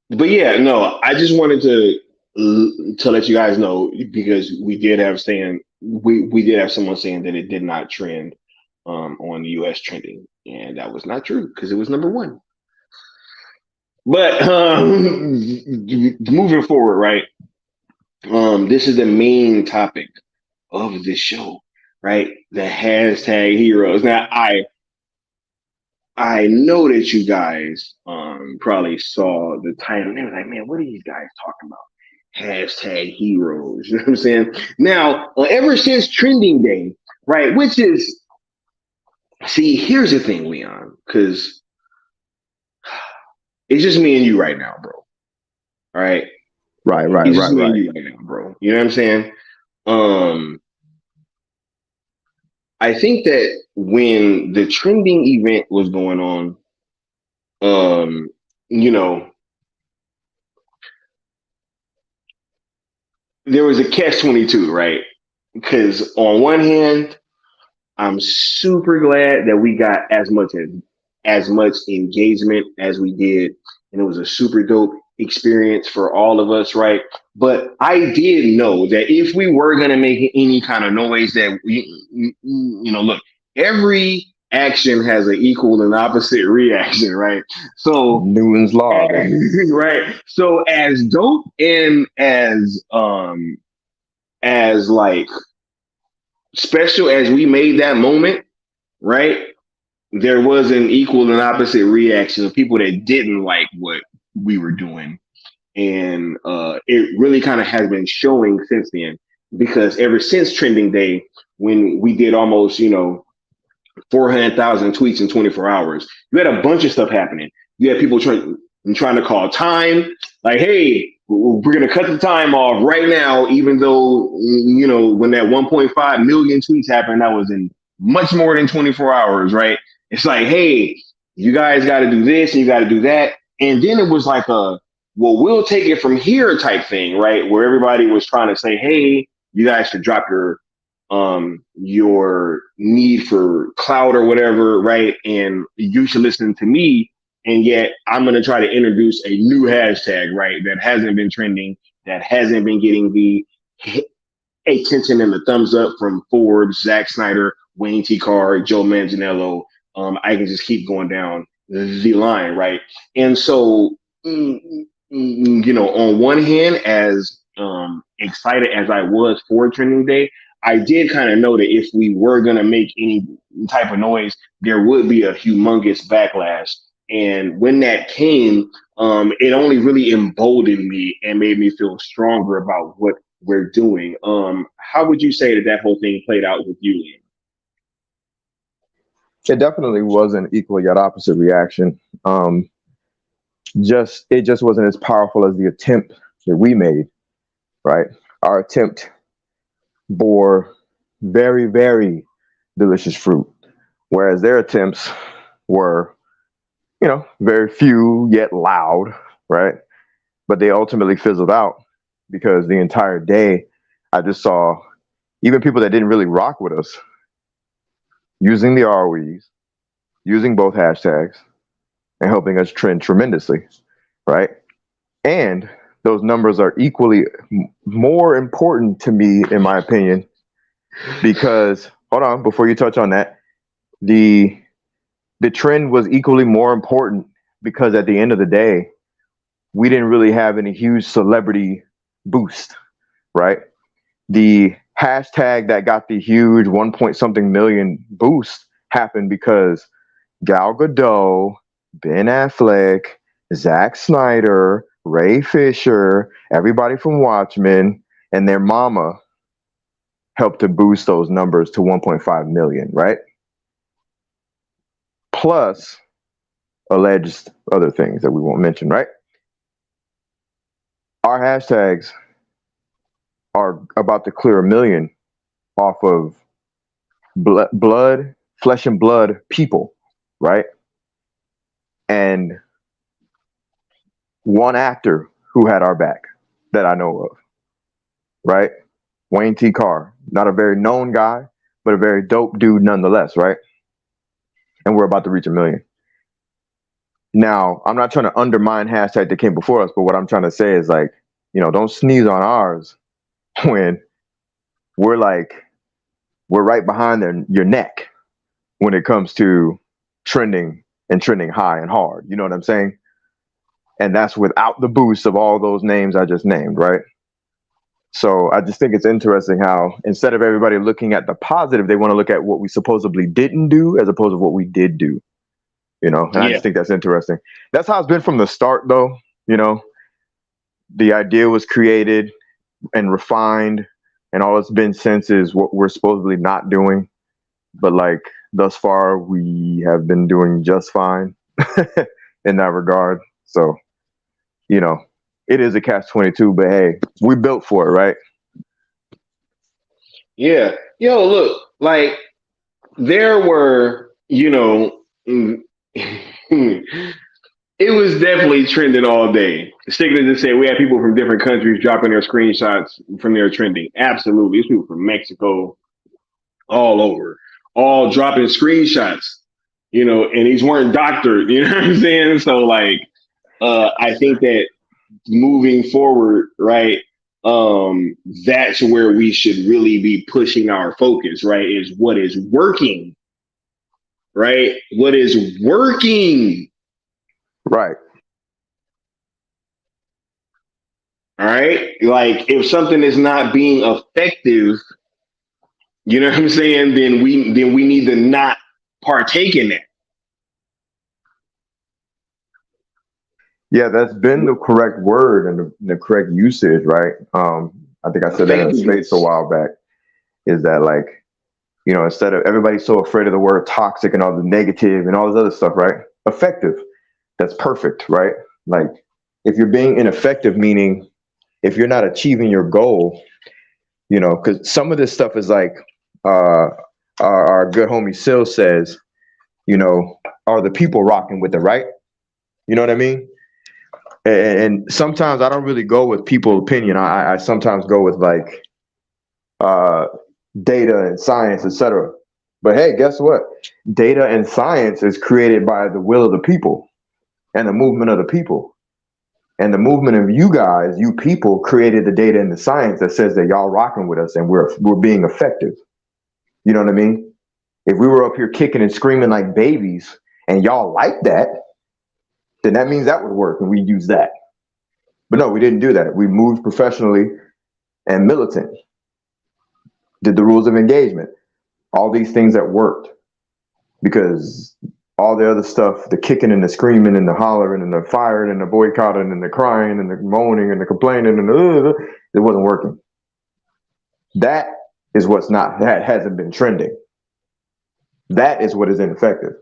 S1: But yeah, no, I just wanted to let you guys know, because we did have someone saying that it did not trend on the US trending, and that was not true because it was number one. But moving forward, right? This is the main topic of this show, right? The hashtag heroes. Now, I know that you guys probably saw the title and they were like, man, what are these guys talking about? Hashtag heroes. You know what I'm saying? Now, ever since trending day, right? Which is, see, here's the thing, Leon, because it's just me and you right now, bro. All right.
S2: Right.
S1: You right now, bro. You know what I'm saying? I think that when the trending event was going on, you know, there was a catch-22, right? Because on one hand, I'm super glad that we got as much engagement as we did, and it was a super dope experience for all of us, right? But I did know that if we were going to make any kind of noise, that you know, look, every action has an equal and opposite reaction, right? So
S2: Newton's law,
S1: right? So as dope and as like special as we made that moment, right? There was an equal and opposite reaction of people that didn't like what we were doing. And it really kind of has been showing since then, because ever since trending day, when we did almost, you know, 400,000 tweets in 24 hours, you had a bunch of stuff happening. You had people trying to call time, like, hey, we're going to cut the time off right now, even though, you know, when that 1.5 million tweets happened, that was in much more than 24 hours, right? It's like, hey, you guys got to do this and you got to do that. And then it was like a, well, we'll take it from here type thing, right? Where everybody was trying to say, hey, you guys should drop your need for clout or whatever, right? And you should listen to me. And yet I'm going to try to introduce a new hashtag, right? That hasn't been trending, that hasn't been getting the attention and the thumbs up from Forbes, Zack Snyder, Wayne T. Carr, Joe Manganiello. I can just keep going down the line, right? And so, you know, on one hand, as excited as I was for trending day, I did kind of know that if we were going to make any type of noise, there would be a humongous backlash. And when that came, it only really emboldened me and made me feel stronger about what we're doing. How would you say that whole thing played out with you, Ian?
S2: It definitely was an equal yet opposite reaction. It just wasn't as powerful as the attempt that we made, right? Our attempt bore very, very delicious fruit, whereas their attempts were, you know, very few yet loud, right? But they ultimately fizzled out because the entire day I just saw even people that didn't really rock with us using the ROEs, using both hashtags, and helping us trend tremendously, right? And those numbers are equally more important to me, in my opinion, because hold on, before you touch on that, the trend was equally more important because at the end of the day, we didn't really have any huge celebrity boost, right? The hashtag that got the huge 1 point something million boost happened because Gal Gadot, Ben Affleck, Zack Snyder, Ray Fisher, everybody from Watchmen, and their mama helped to boost those numbers to 1.5 million, right? Plus alleged other things that we won't mention, right? Our hashtags are about to clear 1 million off of blood, flesh and blood people, right? And one actor who had our back that I know of, right? Wayne T. Carr, not a very known guy, but a very dope dude nonetheless, right? And we're about to reach 1 million. Now, I'm not trying to undermine hashtag that came before us, but what I'm trying to say is like, you know, don't sneeze on ours when we're right behind your neck when it comes to trending and trending high and hard. You know what I'm saying? And that's without the boost of all those names I just named, right? So I just think it's interesting how instead of everybody looking at the positive, they want to look at what we supposedly didn't do as opposed to what we did do. You know, and I just think that's interesting. That's how it's been from the start, though. You know, the idea was created and refined, and all it's been since is what we're supposedly not doing. But like thus far, we have been doing just fine in that regard. So, you know, it is a catch-22, but hey, we built for it, right?
S1: Yeah. Yo, look, like there were, you know, it was definitely trending all day. Sticking to say, we had people from different countries dropping their screenshots from their trending. Absolutely. There's people from Mexico, all over, all dropping screenshots, you know, and these weren't doctored, you know what I'm saying? So like, I think that moving forward, right, that's where we should really be pushing our focus, right, is what is working, right? What is working?
S2: Right.
S1: All right. Like if something is not being effective, you know what I'm saying, then we need to not partake in that.
S2: Yeah, that's been the correct word and the correct usage, right? I think I said that in space a while back, is that like, you know, instead of everybody's so afraid of the word toxic and all the negative and all this other stuff, right? Effective. That's perfect, right? Like if you're being ineffective, meaning if you're not achieving your goal, you know, because some of this stuff is like our good homie Sil says, you know, are the people rocking with it, right? You know what I mean? And sometimes I don't really go with people's opinion. I sometimes go with like data and science, etc. But hey, guess what? Data and science is created by the will of the people and the movement of the people. And the movement of you guys, you people, created the data and the science that says that y'all rocking with us and we're being effective. You know what I mean? If we were up here kicking and screaming like babies and y'all like that, then that means that would work and we use that. But no, we didn't do that. We moved professionally and militant, did the rules of engagement, all these things that worked, because all the other stuff, the kicking and the screaming and the hollering and the firing and the boycotting and the crying and the moaning and the complaining and it wasn't working. That is that hasn't been trending. That is what is ineffective.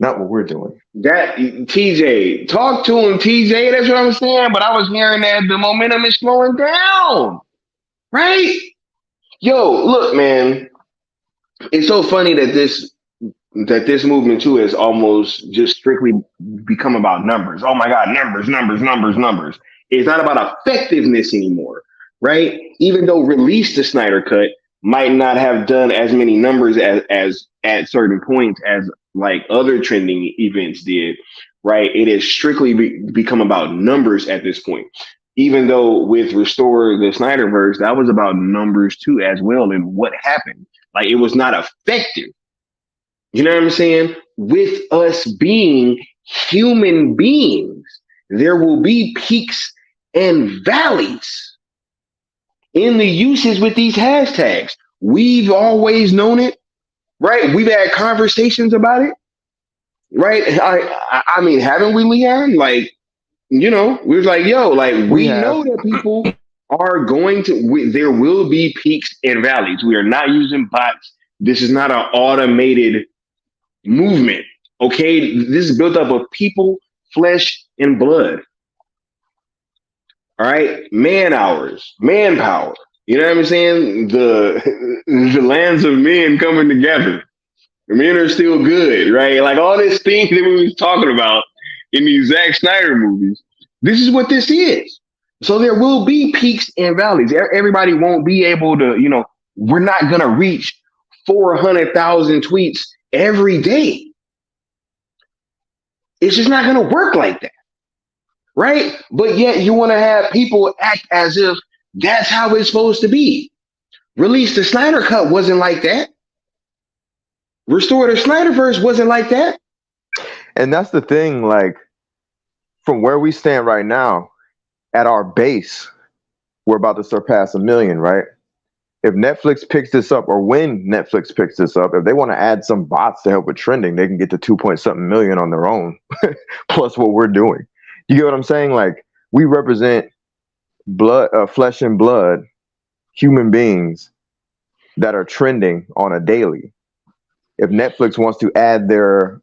S2: Not what we're doing.
S1: That TJ, talk to him, TJ. That's what I'm saying. But I was hearing that the momentum is slowing down, right? Yo, look, man. It's so funny that this movement too has almost just strictly become about numbers. Oh my God, numbers. It's not about effectiveness anymore, right? Even though release the Snyder Cut, might not have done as many numbers as at certain points as like other trending events did, right? It has strictly become about numbers at this point. Even though with Restore the Snyderverse, that was about numbers too as well and what happened. Like it was not effective. You know what I'm saying? With us being human beings, there will be peaks and valleys in the uses with these hashtags. We've always known it, right? We've had conversations about it, right? I mean, haven't we, Leon? Like, you know, we was like, yo, like we know that people are going to. There will be peaks and valleys. We are not using bots. This is not an automated movement. Okay, this is built up of people, flesh, and blood. All right, man hours, manpower. You know what I'm saying? The lands of men coming together. The men are still good, right? Like all this thing that we was talking about in these Zack Snyder movies. This is what this is. So there will be peaks and valleys. Everybody won't be able to, you know, we're not gonna reach 400,000 tweets every day. It's just not gonna work like that. Right? But yet you want to have people act as if that's how it's supposed to be. Release the Snyder Cut wasn't like that. Restore the Snyderverse wasn't like that.
S2: And that's the thing, like, from where we stand right now, at our base, we're about to surpass 1 million, right? If Netflix picks this up, or when Netflix picks this up, if they want to add some bots to help with trending, they can get to 2-point-something million on their own, plus what we're doing. You get what I'm saying? Like, we represent blood, flesh and blood, human beings that are trending on a daily. If Netflix wants to add their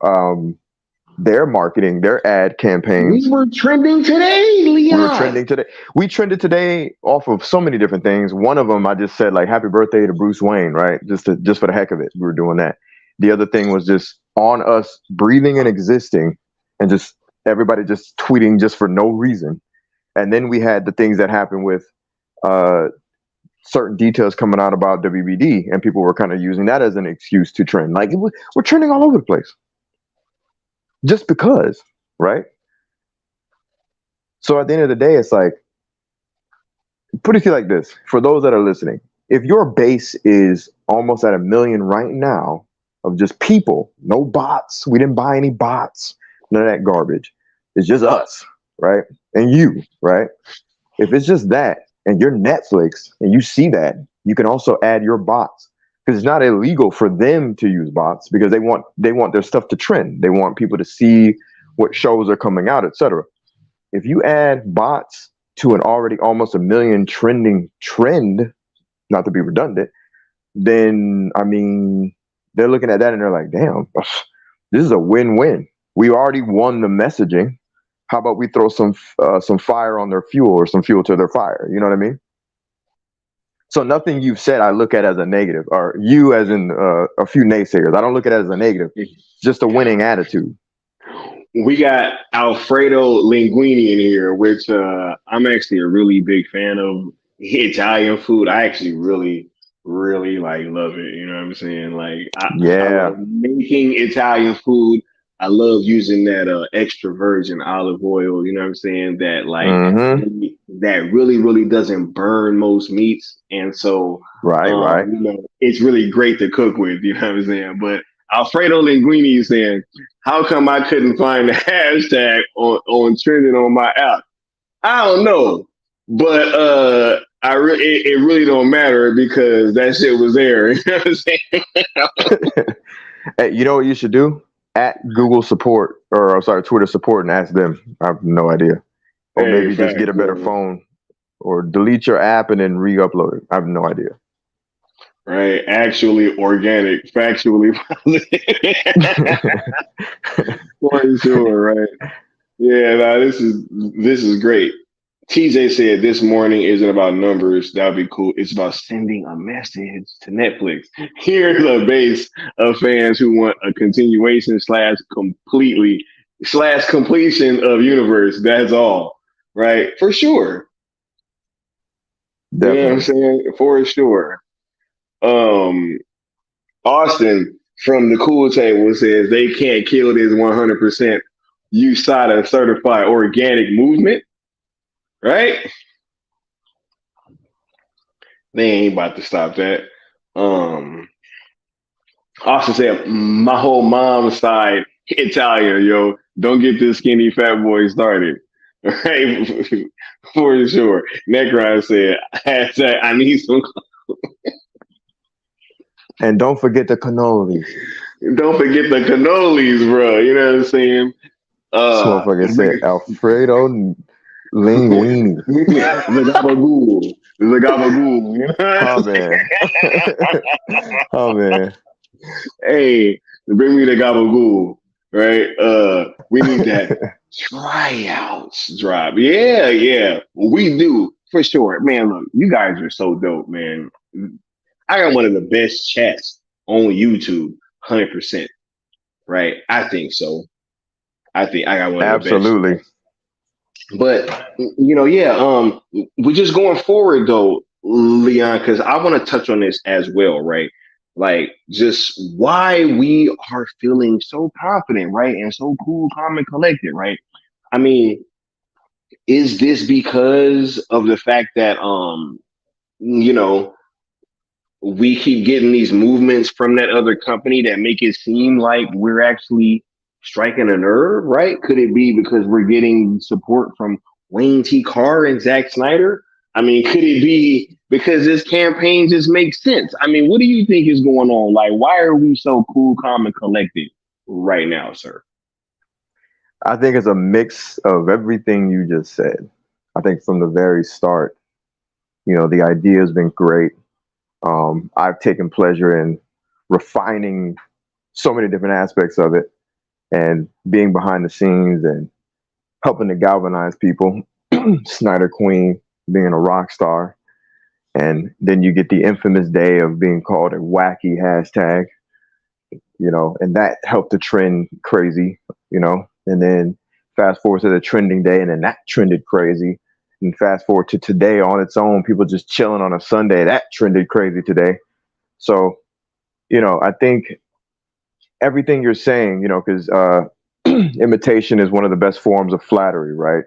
S2: marketing, their ad campaigns,
S1: we were trending today, Leon.
S2: We were trending today. We trended today off of so many different things. One of them, I just said like "Happy Birthday" to Bruce Wayne, right? Just for the heck of it, we were doing that. The other thing was just on us breathing and existing, and just everybody just tweeting just for no reason. And then we had the things that happened with certain details coming out about WBD, and people were kind of using that as an excuse to trend. Like we're trending all over the place, just because, right? So at the end of the day, it's like, put it to you like this: for those that are listening, if your base is almost at 1 million right now of just people, no bots, we didn't buy any bots, none of that garbage. It's just us, right? And you, right? If it's just that, and you're Netflix, and you see that, you can also add your bots, because it's not illegal for them to use bots, because they want their stuff to trend. They want people to see what shows are coming out, etc. If you add bots to an already almost 1 million trending trend, not to be redundant, then I mean, they're looking at that and they're like, damn, this is a win-win. We already won the messaging. How about we throw some fire on their fuel, or some fuel to their fire? You know what I mean? So nothing you've said I look at as a negative, or you as in a few naysayers. I don't look at it as a negative, just a winning attitude.
S1: We got Alfredo Linguini in here, which I'm actually a really big fan of Italian food. I actually really like love it. You know what I'm saying? Like, I love making Italian food. I love using that extra virgin olive oil. You know what I'm saying? That like that really doesn't burn most meats, and so
S2: right.
S1: You know, it's really great to cook with. You know what I'm saying? But Alfredo Linguini is saying, how come I couldn't find the hashtag on trending on my app? I don't know, but it really don't matter, because that shit was there. You know what I'm saying?
S2: Hey, you know what you should do? At Google support, or sorry, Twitter support, and ask them. I have no idea. Or maybe just get a better phone, or delete your app and then re-upload it. I have no idea.
S1: Right, actually organic, factually for sure, right? Yeah, no, this is great. TJ said this morning isn't about numbers. That'd be cool. It's about sending a message to Netflix. Here's a base of fans who want a continuation / completion of universe. That's all, right? For sure. Definitely. You know what I'm saying? For sure. Austin from the Cool Table says they can't kill this 100% USADA certified organic movement, right? They ain't about to stop that. Austin said, my whole mom's side Italian, yo. Don't get this skinny fat boy started. Right? For sure. Necron said, I need some.
S2: And don't forget the cannolis.
S1: Don't forget the cannolis, bro. You know what I'm saying?
S2: This motherfucker said Alfredo linguine.
S1: The gabagool. The gabagool. You know
S2: Oh man. Oh man.
S1: Hey, bring me the gabagool, right? We need that tryouts drop. Yeah. We do for sure. Man, look, you guys are so dope, man. I got one of the best chats on YouTube, 100%. Right? I think so. I think I got one of the best.
S2: Absolutely.
S1: But we're just going forward though, Leon, because I want to touch on this as well, right? Like just why we are feeling so confident, right? And so cool, calm, and collected, right? I mean, is this because of the fact that we keep getting these movements from that other company that make it seem like we're actually striking a nerve, right? Could it be because we're getting support from Wayne T. Carr and Zack Snyder? I mean, could it be because this campaign just makes sense? I mean, what do you think is going on? Like, why are we so cool, calm, and collected right now, sir?
S2: I think it's a mix of everything you just said. I think from the very start, the idea has been great. I've taken pleasure in refining so many different aspects of it and being behind the scenes and helping to galvanize people. Snyder Queen being a rock star. And then you get the infamous day of being called a wacky hashtag, and that helped the trend crazy, and then fast forward to the trending day and then that trended crazy. And fast forward to today on its own, people just chilling on a Sunday, that trended crazy today. So, I think everything you're saying, because imitation is one of the best forms of flattery, right?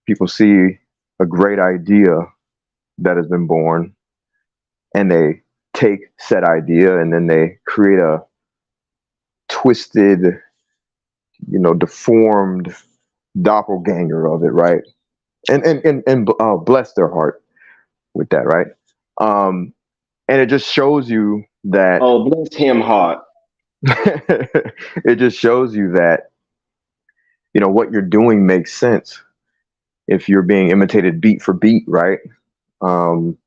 S2: People see a great idea that has been born and they take said idea and then they create a twisted, deformed doppelganger of it, right? And bless their heart with that, right? And it just shows you that.
S1: Oh, bless him heart.
S2: It just shows you that, what you're doing makes sense if you're being imitated beat for beat, right? Even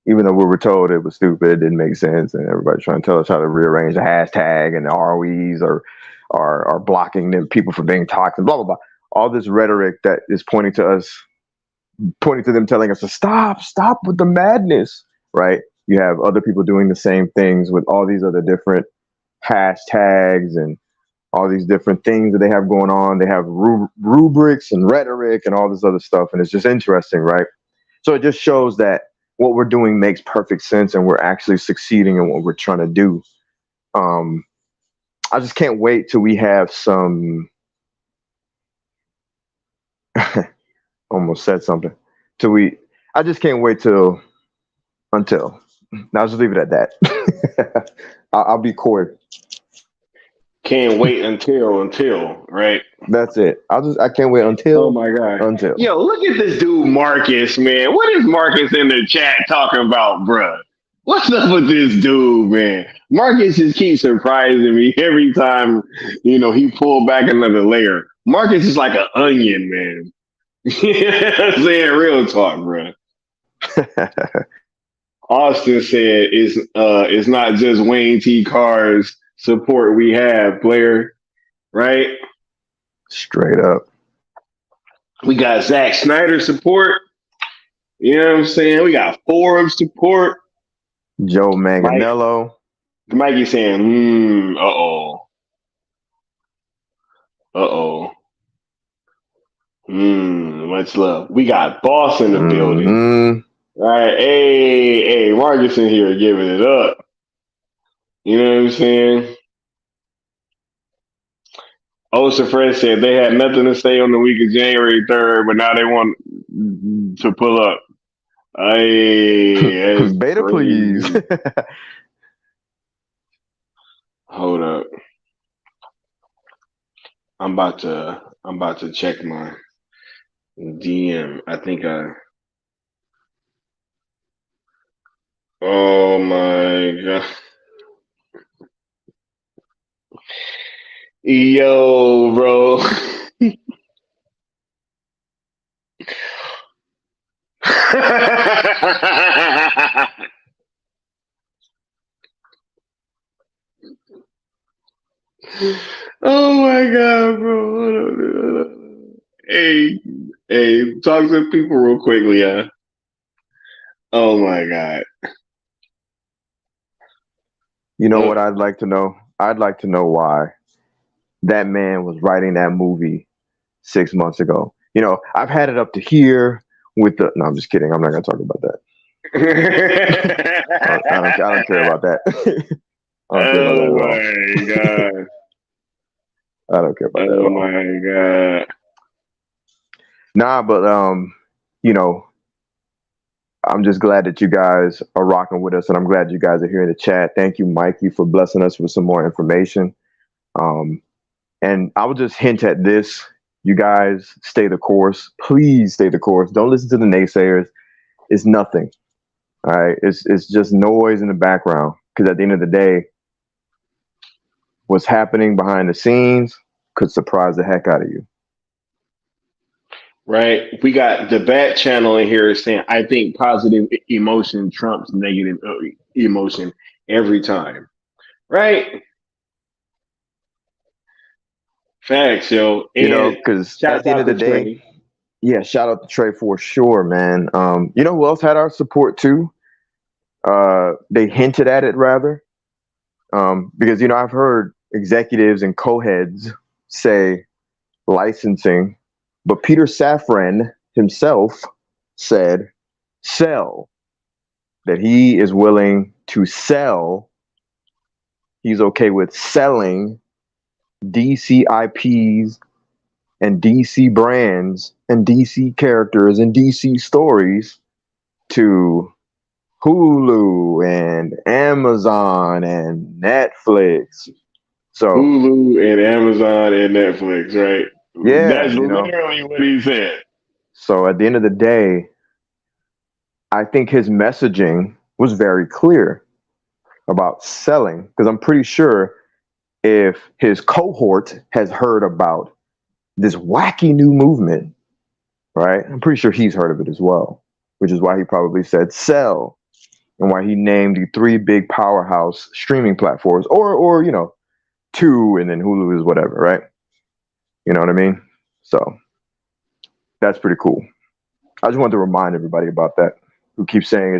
S2: though we were told it was stupid, it didn't make sense, and everybody's trying to tell us how to rearrange the hashtag and the ROEs are blocking them people from being toxic, blah blah blah. All this rhetoric that is pointing to them telling us to stop with the madness, right? You have other people doing the same things with all these other different hashtags and all these different things that they have going on. They have rubrics and rhetoric and all this other stuff, and it's just interesting, right? So it just shows that what we're doing makes perfect sense and we're actually succeeding in what we're trying to do. I just can't wait till we have some almost said something. I just can't wait until. Now I'll just leave it at that. I'll be coy.
S1: Can't wait until, right?
S2: That's it. I can't wait until.
S1: Oh my God.
S2: Until.
S1: Yo, look at this dude, Marcus, man. What is Marcus in the chat talking about, bruh? What's up with this dude, man? Marcus just keeps surprising me every time, he pulled back another layer. Marcus is like an onion, man. You know what I'm saying? Real talk, bruh. Austin said it's not just Wayne T. Carr's support we have, player, right?
S2: Straight up.
S1: We got Zack Snyder support. You know what I'm saying? We got Forbes support.
S2: Joe Manganiello.
S1: Mikey saying, much love. We got Boss in the building. Right. Hey, Marcus in here giving it up. You know what I'm saying? Osa Fred said they had nothing to say on the week of January 3rd, but now they want to pull up. Hey, that's
S2: Beta, please.
S1: crazy. Hold up. I'm about to check my DM. I think oh my god. Yo, bro. Oh my god, bro. Hold on. Hey, talk to people real quickly, yeah. Oh my god.
S2: You know what I'd like to know? I'd like to know why that man was writing that movie 6 months ago. You know, I've had it up to here with the. No, I'm just kidding. I'm not gonna talk about that. I don't care about that. I don't care about that
S1: Oh
S2: at all.
S1: my god.
S2: I don't care about that at
S1: Oh
S2: all.
S1: my god.
S2: Nah, but you know, I'm just glad that you guys are rocking with us, and I'm glad you guys are here in the chat. Thank you, Mikey, for blessing us with some more information. And I will just hint at this. You guys stay the course. Please stay the course. Don't listen to the naysayers. It's nothing. All right. It's just noise in the background. Because at the end of the day, what's happening behind the scenes could surprise the heck out of you.
S1: Right? We got the Bat channel in here saying, I think positive emotion trumps negative emotion every time. Right? Facts, yo.
S2: You know,
S1: And
S2: because at
S1: shouts
S2: the end
S1: out
S2: of the
S1: to
S2: day,
S1: Trey.
S2: yeah, shout out to Trey for sure, man. You know who else had our support too? They hinted at it rather. Because you know, I've heard executives and co-heads say licensing, but Peter Safran himself said sell, that he is willing to sell. He's okay with selling DC IPs and DC brands and DC characters and DC stories to Hulu and Amazon and Netflix. So
S1: Hulu and Amazon and Netflix, right?
S2: yeah,
S1: That's
S2: you know.
S1: literally what he said.
S2: So at the end of the day, I think his messaging was very clear about selling, because I'm pretty sure if his cohort has heard about this wacky new movement, right? I'm pretty sure he's heard of it as well, which is why he probably said sell, and why he named the three big powerhouse streaming platforms, or you know, two, and then Hulu is whatever, right? You know what I mean? So that's pretty cool. I just wanted to remind everybody about that, who keeps saying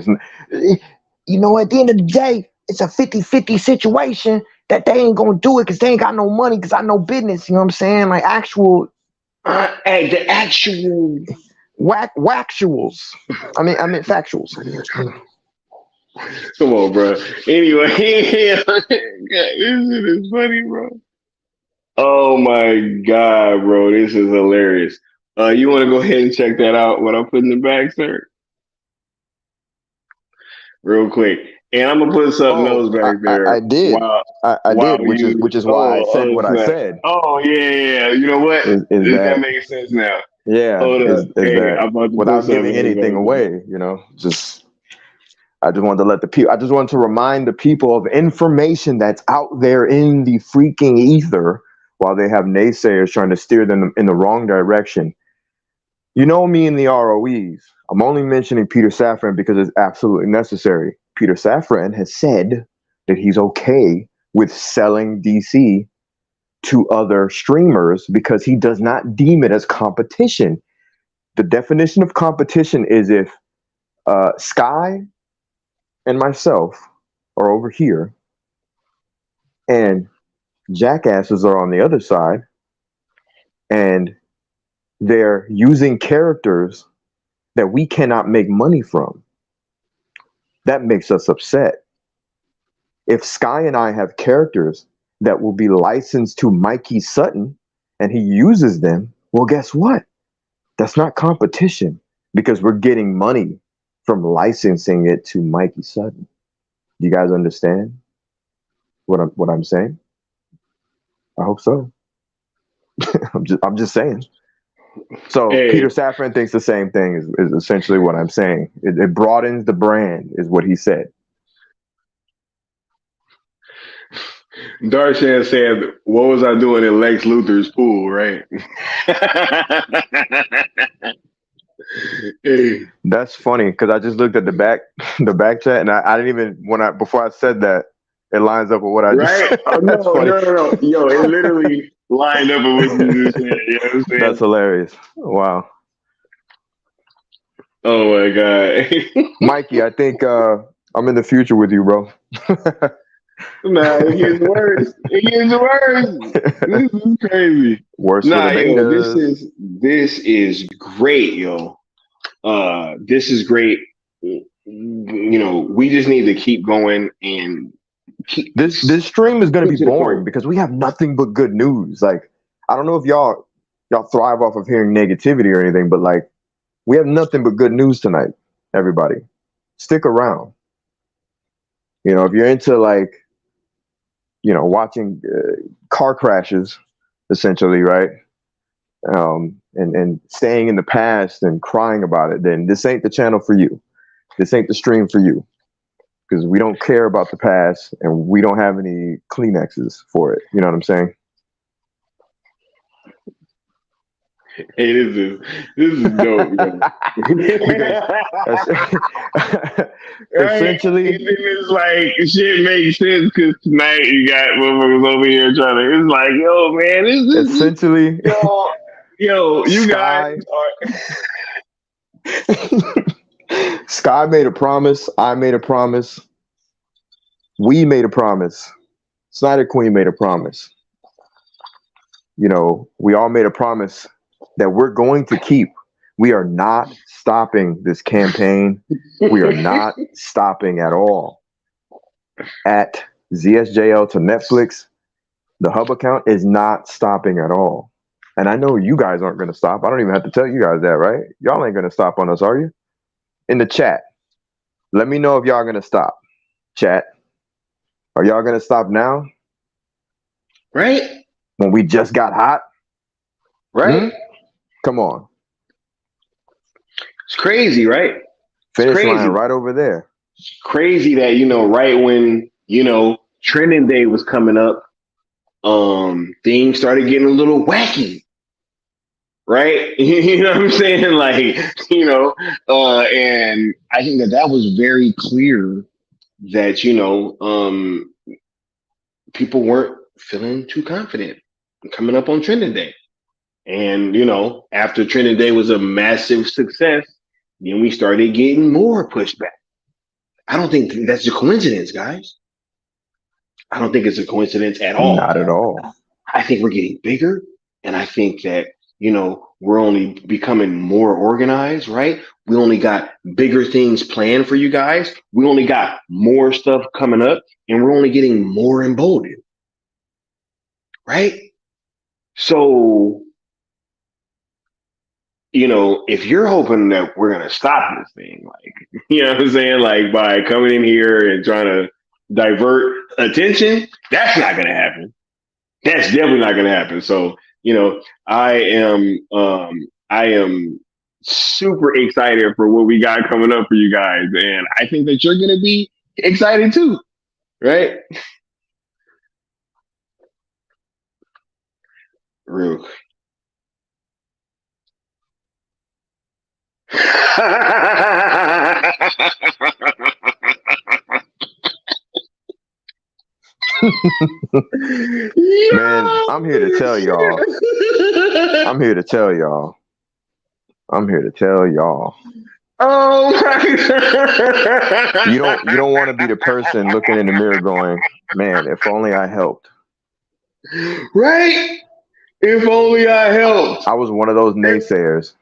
S2: it's, you know, at the end of the day, it's a 50-50 situation that they ain't gonna do it because they ain't got no money, because I know business. You know what I'm saying? Like actual,
S1: Hey, the actual
S2: waxuals. I mean factuals.
S1: Come on, bro. Anyway, this shit is funny, bro. Oh my god, bro, this is hilarious. You want to go ahead and check that out? What I'm putting in the back, sir, real quick, and I'm gonna put something else
S2: Oh,
S1: back there
S2: I did.
S1: while
S2: I
S1: while
S2: did,
S1: you.
S2: which is why I said
S1: Oh,
S2: what I
S1: snap.
S2: said.
S1: Oh yeah. You know what?
S2: Is
S1: That
S2: that
S1: makes sense now.
S2: yeah?
S1: Hold up.
S2: Is
S1: Hey,
S2: that
S1: I'm about to put
S2: without giving
S1: something else
S2: anything
S1: back there.
S2: away? You know, just I just wanted to let the people. I just wanted to remind the people of information that's out there in the freaking ether, while they have naysayers trying to steer them in the wrong direction. You know me and the ROEs. I'm only mentioning Peter Safran because it's absolutely necessary. Peter Safran has said that he's okay with selling DC to other streamers because he does not deem it as competition. The definition of competition is if Sky and myself are over here and jackasses are on the other side, and they're using characters that we cannot make money from. That makes us upset. If Sky and I have characters that will be licensed to Mikey Sutton and he uses them, well, guess what? That's not competition because we're getting money from licensing it to Mikey Sutton. You guys understand what I'm saying? I hope so. I'm just saying. So Peter Safran thinks the same thing is essentially what I'm saying. It broadens the brand, is what he said.
S1: Darshan said, "What was I doing in Lex Luthor's pool?" Right? Hey.
S2: That's funny because I just looked at the back chat, and I didn't even before I said that, it lines up with what I just said.
S1: Oh, no. Yo, it literally lined up with what you just said. You know what I'm saying?
S2: That's hilarious. Wow.
S1: Oh my God.
S2: Mikey, I think I'm in the future with you, bro.
S1: Nah, it gets worse. This is crazy.
S2: Worse
S1: nah,
S2: for the
S1: yo, this is great, yo. This is great. You know, we just need to keep going and keep
S2: this stream is gonna be boring because we have nothing but good news. Like, I don't know if y'all thrive off of hearing negativity or anything, but like, we have nothing but good news tonight. Everybody, stick around. You know, if you're into like, you know, watching car crashes, essentially, right? And staying in the past and crying about it, then this ain't the channel for you. This ain't the stream for you. Because we don't care about the past and we don't have any Kleenexes for it. You know what I'm saying?
S1: Hey, this is dope.
S2: Essentially,
S1: it's like shit makes sense because tonight you got motherfuckers over here trying to. It's like, yo, man, this is
S2: essentially,
S1: yo, you
S2: Sky,
S1: guys are.
S2: Sky made a promise. I made a promise. We made a promise. Snyder Queen made a promise. You know, we all made a promise that we're going to keep. We are not stopping this campaign. We are not stopping at all. At ZSJL to Netflix, the hub account is not stopping at all. And I know you guys aren't going to stop. I don't even have to tell you guys that, right? Y'all ain't going to stop on us, are you? In the chat, let me know if y'all going to stop. Chat, are y'all going to stop now?
S1: Right?
S2: When we just got hot?
S1: Right?
S2: Come on.
S1: It's crazy, right?
S2: Finish line right over there.
S1: It's crazy that, you know, right when, you know, trending day was coming up, things started getting a little wacky. Right? You know what I'm saying? Like, you know, and I think that was very clear that, you know, people weren't feeling too confident coming up on trending day. And, you know, after trending day was a massive success, then we started getting more pushback. I don't think that's a coincidence, guys. I don't think it's a coincidence at all.
S2: Not at all.
S1: I think we're getting bigger. And I think that, you know, we're only becoming more organized, right? We only got bigger things planned for you guys. We only got more stuff coming up and we're only getting more emboldened. Right? So, you know, if you're hoping that we're going to stop this thing, like, you know what I'm saying? Like by coming in here and trying to divert attention, that's not going to happen. That's definitely not going to happen. So, you know, I am super excited for what we got coming up for you guys. And I think that you're going to be excited too. Right? Real.
S2: Man, I'm here to tell y'all. Oh my God. You don't want to be the person looking in the mirror going, man, if only I helped.
S1: Right? If only I helped.
S2: I was one of those naysayers.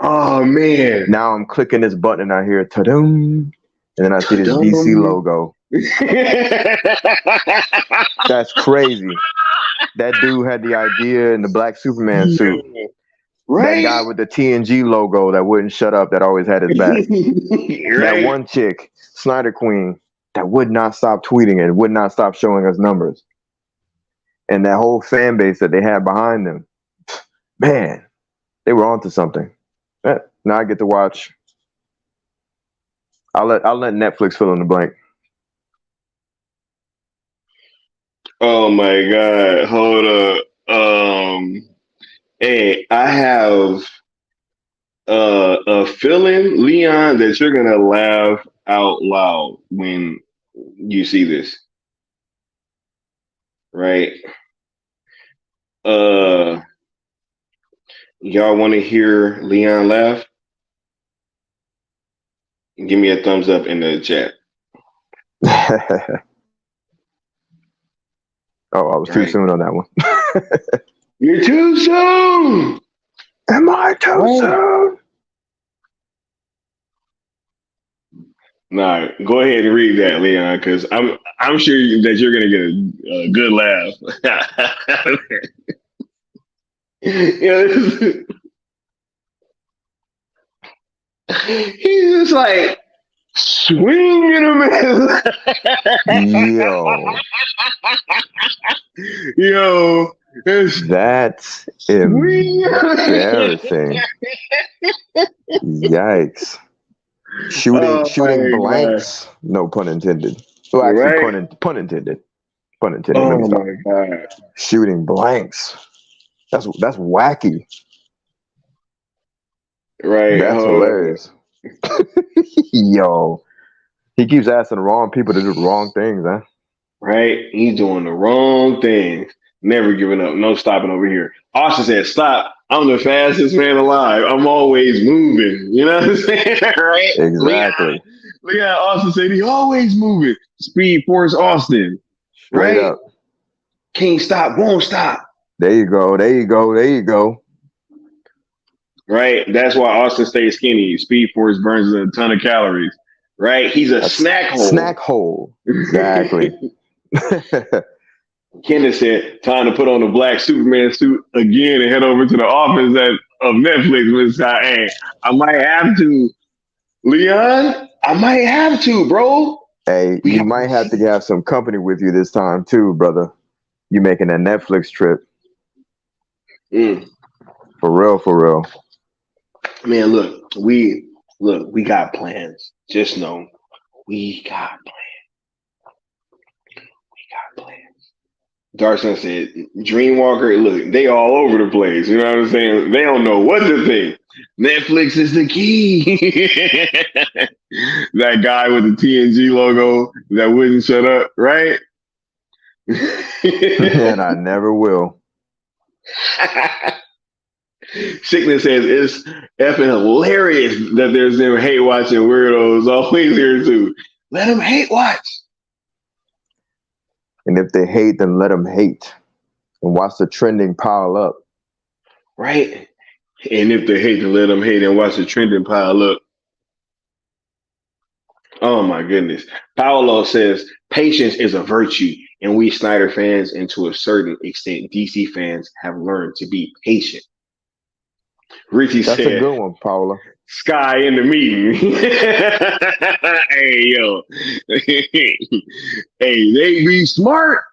S1: Oh man.
S2: Now I'm clicking this button and I hear ta-dum, And then I see this DC logo. That's crazy. That dude had the idea in the black Superman suit. Right? That guy with the TNG logo that wouldn't shut up, that always had his back. Right? That one chick, Snyder Queen, that would not stop tweeting and would not stop showing us numbers. And that whole fan base that they had behind them, man, they were onto something. Now I get to watch. I'll let Netflix fill in the blank.
S1: Oh my God! Hold up. Hey, I have a feeling, Leon, that you're gonna laugh out loud when you see this. Right? Y'all want to hear Leon laugh? Give me a thumbs up in the chat.
S2: Oh, I was too soon on that one.
S1: You're too soon.
S2: Am I too soon?
S1: Nah, go ahead and read that, Leon, because I'm sure that you're gonna get a good laugh. He's just like swinging him. Yo,
S2: that's embarrassing. Yikes. Shooting blanks. God. No pun intended. Well, actually, pun intended. Pun intended.
S1: Oh my God.
S2: Shooting blanks. That's wacky.
S1: Right.
S2: That's hilarious. Yo. He keeps asking the wrong people to do the wrong things, huh?
S1: Right? He's doing the wrong things. Never giving up. No stopping over here. Austin said, stop. I'm the fastest man alive. I'm always moving. You know what I'm saying? Right?
S2: Exactly.
S1: Leon Austin said he always moving. Speed Force Austin.
S2: Straight up.
S1: Can't stop, won't stop.
S2: There you go. There you go. There you go.
S1: Right? That's why Austin stays skinny. Speed Force burns a ton of calories. Right? He's a snack hole.
S2: Snack hole. Exactly.
S1: Kenneth said, time to put on the black Superman suit again and head over to the office of Netflix. Hey, I might have to. Leon, I might have to, bro.
S2: Hey, you might have to have some company with you this time too, brother. You making a Netflix trip. For real, for real.
S1: Man, look, we got plans. Just know we got plans. Darson said, Dreamwalker, look, they all over the place. You know what I'm saying? They don't know what to think. Netflix is the key. That guy with the TNG logo that wouldn't shut up, right?
S2: And I never will.
S1: Sickness says, it's effing hilarious that there's them hate watching weirdos always here too. Let them hate watch.
S2: And if they hate, then let them hate. And watch the trending pile up.
S1: Right. And if they hate, then let them hate and watch the trending pile up. Oh my goodness. Paolo says, patience is a virtue. And we Snyder fans, and to a certain extent, DC fans, have learned to be patient. Richie
S2: That's
S1: said,
S2: a good one, Paolo.
S1: Sky in the meeting. Hey, yo. Hey, they be smart.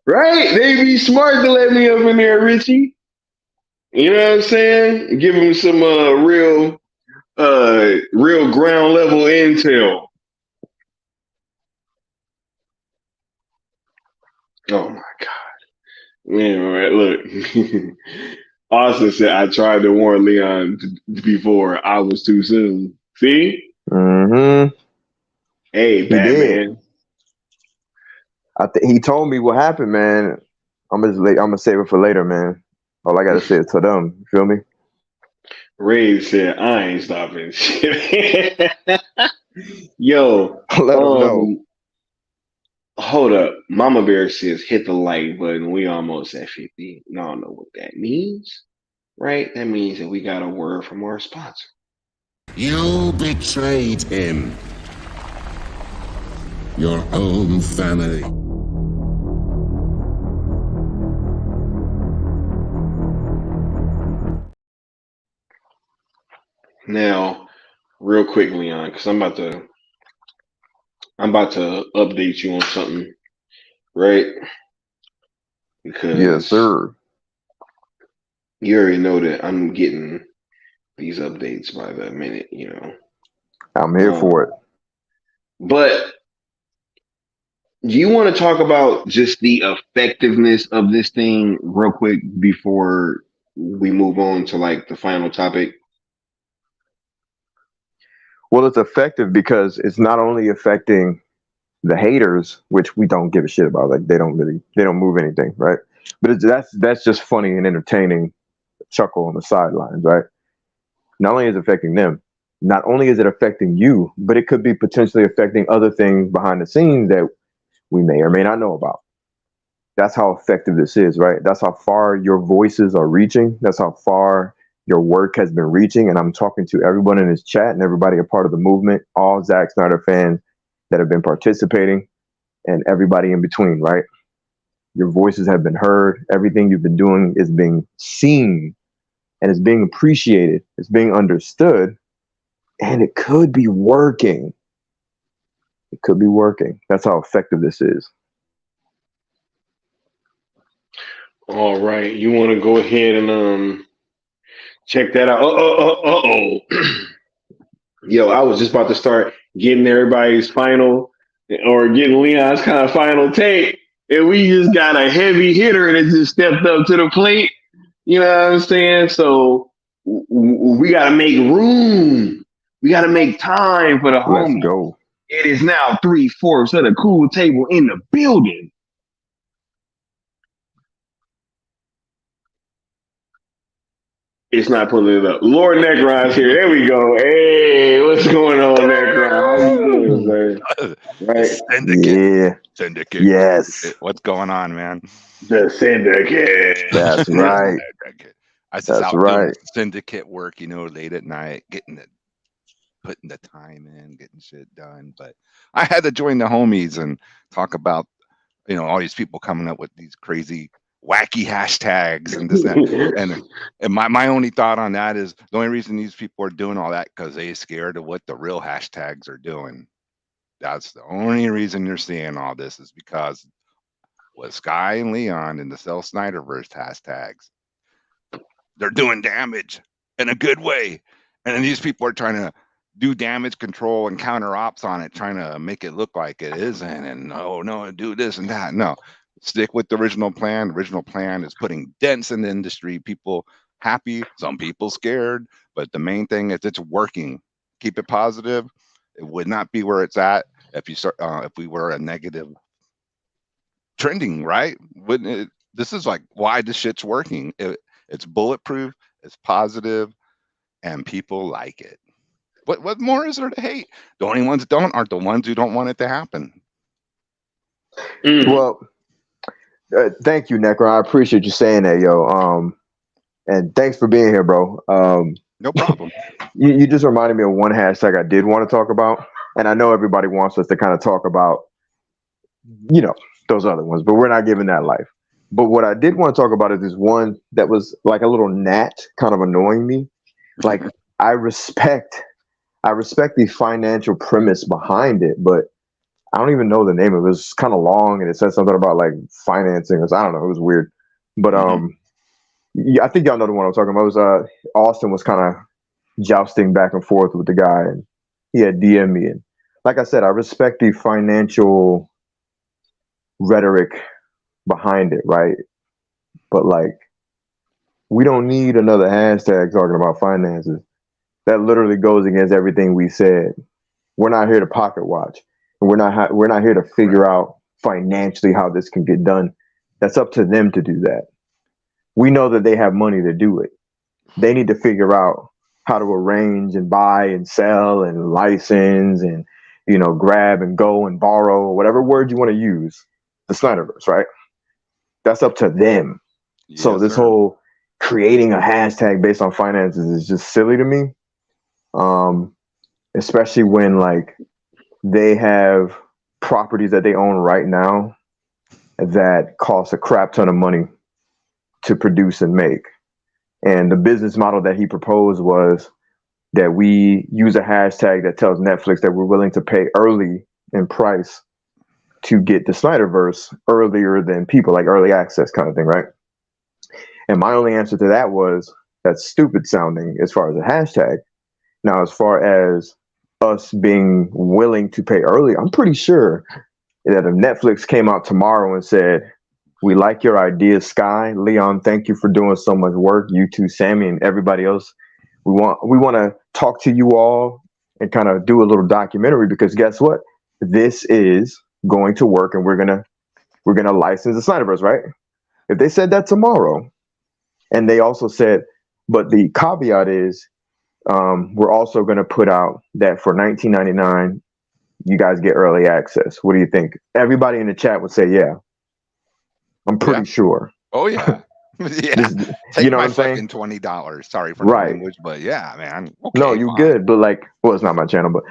S1: Right? They be smart to let me up in there, Richie. You know what I'm saying? Give them some real ground level intel. Oh my God. Man, all right, look. Austin said, I tried to warn Leon before. I was too soon. See?
S2: Mm-hmm.
S1: Hey, Batman.
S2: He told me what happened, man. I'm gonna save it for later, man. All I gotta say is to them. You feel me?
S1: Ray said, I ain't stopping shit. Yo,
S2: let them know.
S1: Hold up. Mama Bear says, hit the like button. We almost at 50. I don't know what that means, right? That means that we got a word from our sponsor.
S3: You betrayed him. Your own family.
S1: Now, real quick, Leon, because I'm about to update you on something, right?
S2: Yes,
S1: Because
S2: sir.
S1: you already know that I'm getting these updates by the minute,
S2: I'm here for it.
S1: But do you want to talk about just the effectiveness of this thing real quick before we move on to like the final topic?
S2: Well, it's effective because it's not only affecting the haters, which we don't give a shit about. Like they don't move anything, right? But that's just funny and entertaining chuckle on the sidelines, right? Not only is it affecting them, not only is it affecting you, but it could be potentially affecting other things behind the scenes that we may or may not know about. That's how effective this is, right? That's how far your voices are reaching. That's how far your work has been reaching. And I'm talking to everyone in this chat and everybody a part of the movement, all Zack Snyder fans that have been participating and everybody in between, right? Your voices have been heard. Everything you've been doing is being seen and it's being appreciated. It's being understood. And it could be working. It could be working. That's how effective this is.
S1: All right, you want to go ahead and check that out? Oh. Yo, I was just about to start getting everybody's final or getting Leon's kind of final take, and we just got a heavy hitter that just stepped up to the plate. You know what I'm saying? So we got to make room. We got to make time for the
S2: Let's
S1: homie.
S2: go.
S1: It is now 3/4 of the cool table in the building. It's not pulling it up. Lord Necron's here. There we go. Hey, what's going on, Necron? How you doing, sir? Right?
S2: Yeah.
S4: Syndicate.
S2: Yes.
S4: What's going on, man?
S1: The Syndicate.
S2: That's right.
S4: I was just
S2: That's
S4: out
S2: right.
S4: doing syndicate work, late at night, putting the time in, getting shit done. But I had to join the homies and talk about, all these people coming up with these crazy, wacky hashtags and this and that. And my only thought on that is the only reason these people are doing all that because they're scared of what the real hashtags are doing. That's the only reason you're seeing all this is because with Sky and Leon in the Snyderverse hashtags, they're doing damage in a good way. And then these people are trying to do damage control and counter ops on it, trying to make it look like it isn't. And no, do this and that. No, stick with the original plan. The original plan is putting dents in the industry. People happy, some people scared, but the main thing is it's working. Keep it positive. It would not be where it's at if you start if we were a negative trending, right? Wouldn't it? This is like why this shit's working. It's bulletproof, it's positive, and people like it. What more is there to hate? The only ones that don't aren't the ones who don't want it to happen.
S2: Well, thank you, Necro. I appreciate you saying that, yo. And thanks for being here, bro.
S4: No problem.
S2: You just reminded me of one hashtag I did want to talk about, and I know everybody wants us to kind of talk about, those other ones, but we're not giving that life. But what I did want to talk about is this one that was like a little gnat, kind of annoying me. Like I respect the financial premise behind it, but I don't even know the name of it. It was kind of long and it said something about like financing or I don't know. It was weird. But yeah, I think y'all know the one I'm talking about. It was Austin was kind of jousting back and forth with the guy and he had DM me. And like I said, I respect the financial rhetoric behind it, right? But like we don't need another hashtag talking about finances. That literally goes against everything we said. We're not here to pocket watch. We're not here to figure out financially how this can get done. That's up to them to do that. We know that they have money to do it. They need to figure out how to arrange and buy and sell and license and grab and go and borrow, whatever word you want to use, the Snyderverse, right? That's up to them. Yes, so this whole creating a hashtag based on finances is just silly to me. Especially when like they have properties that they own right now that cost a crap ton of money to produce and make. And the business model that he proposed was that we use a hashtag that tells Netflix that we're willing to pay early in price to get the Snyderverse earlier than people, like early access kind of thing, right? And my only answer to that was, that's stupid sounding as far as a hashtag. Now, as far as us being willing to pay early, I'm pretty sure that if Netflix came out tomorrow and said, we like your idea, Sky, Leon, thank you for doing so much work, you too, Sammy, and everybody else. We want to talk to you all and kind of do a little documentary, because guess what? This is going to work, and we're gonna license the Snyderverse, right? If they said that tomorrow, and they also said, but the caveat is, we're also going to put out that for $19.99, you guys get early access. What do you think? Everybody in the chat would say, yeah. I'm pretty sure.
S4: Oh yeah. Yeah. Take
S2: you know
S4: my
S2: what I'm saying?
S4: fucking $20. Sorry for the
S2: Right.
S4: language, but yeah, man. Okay,
S2: no, you
S4: fine.
S2: good, but like, well, it's not my channel, but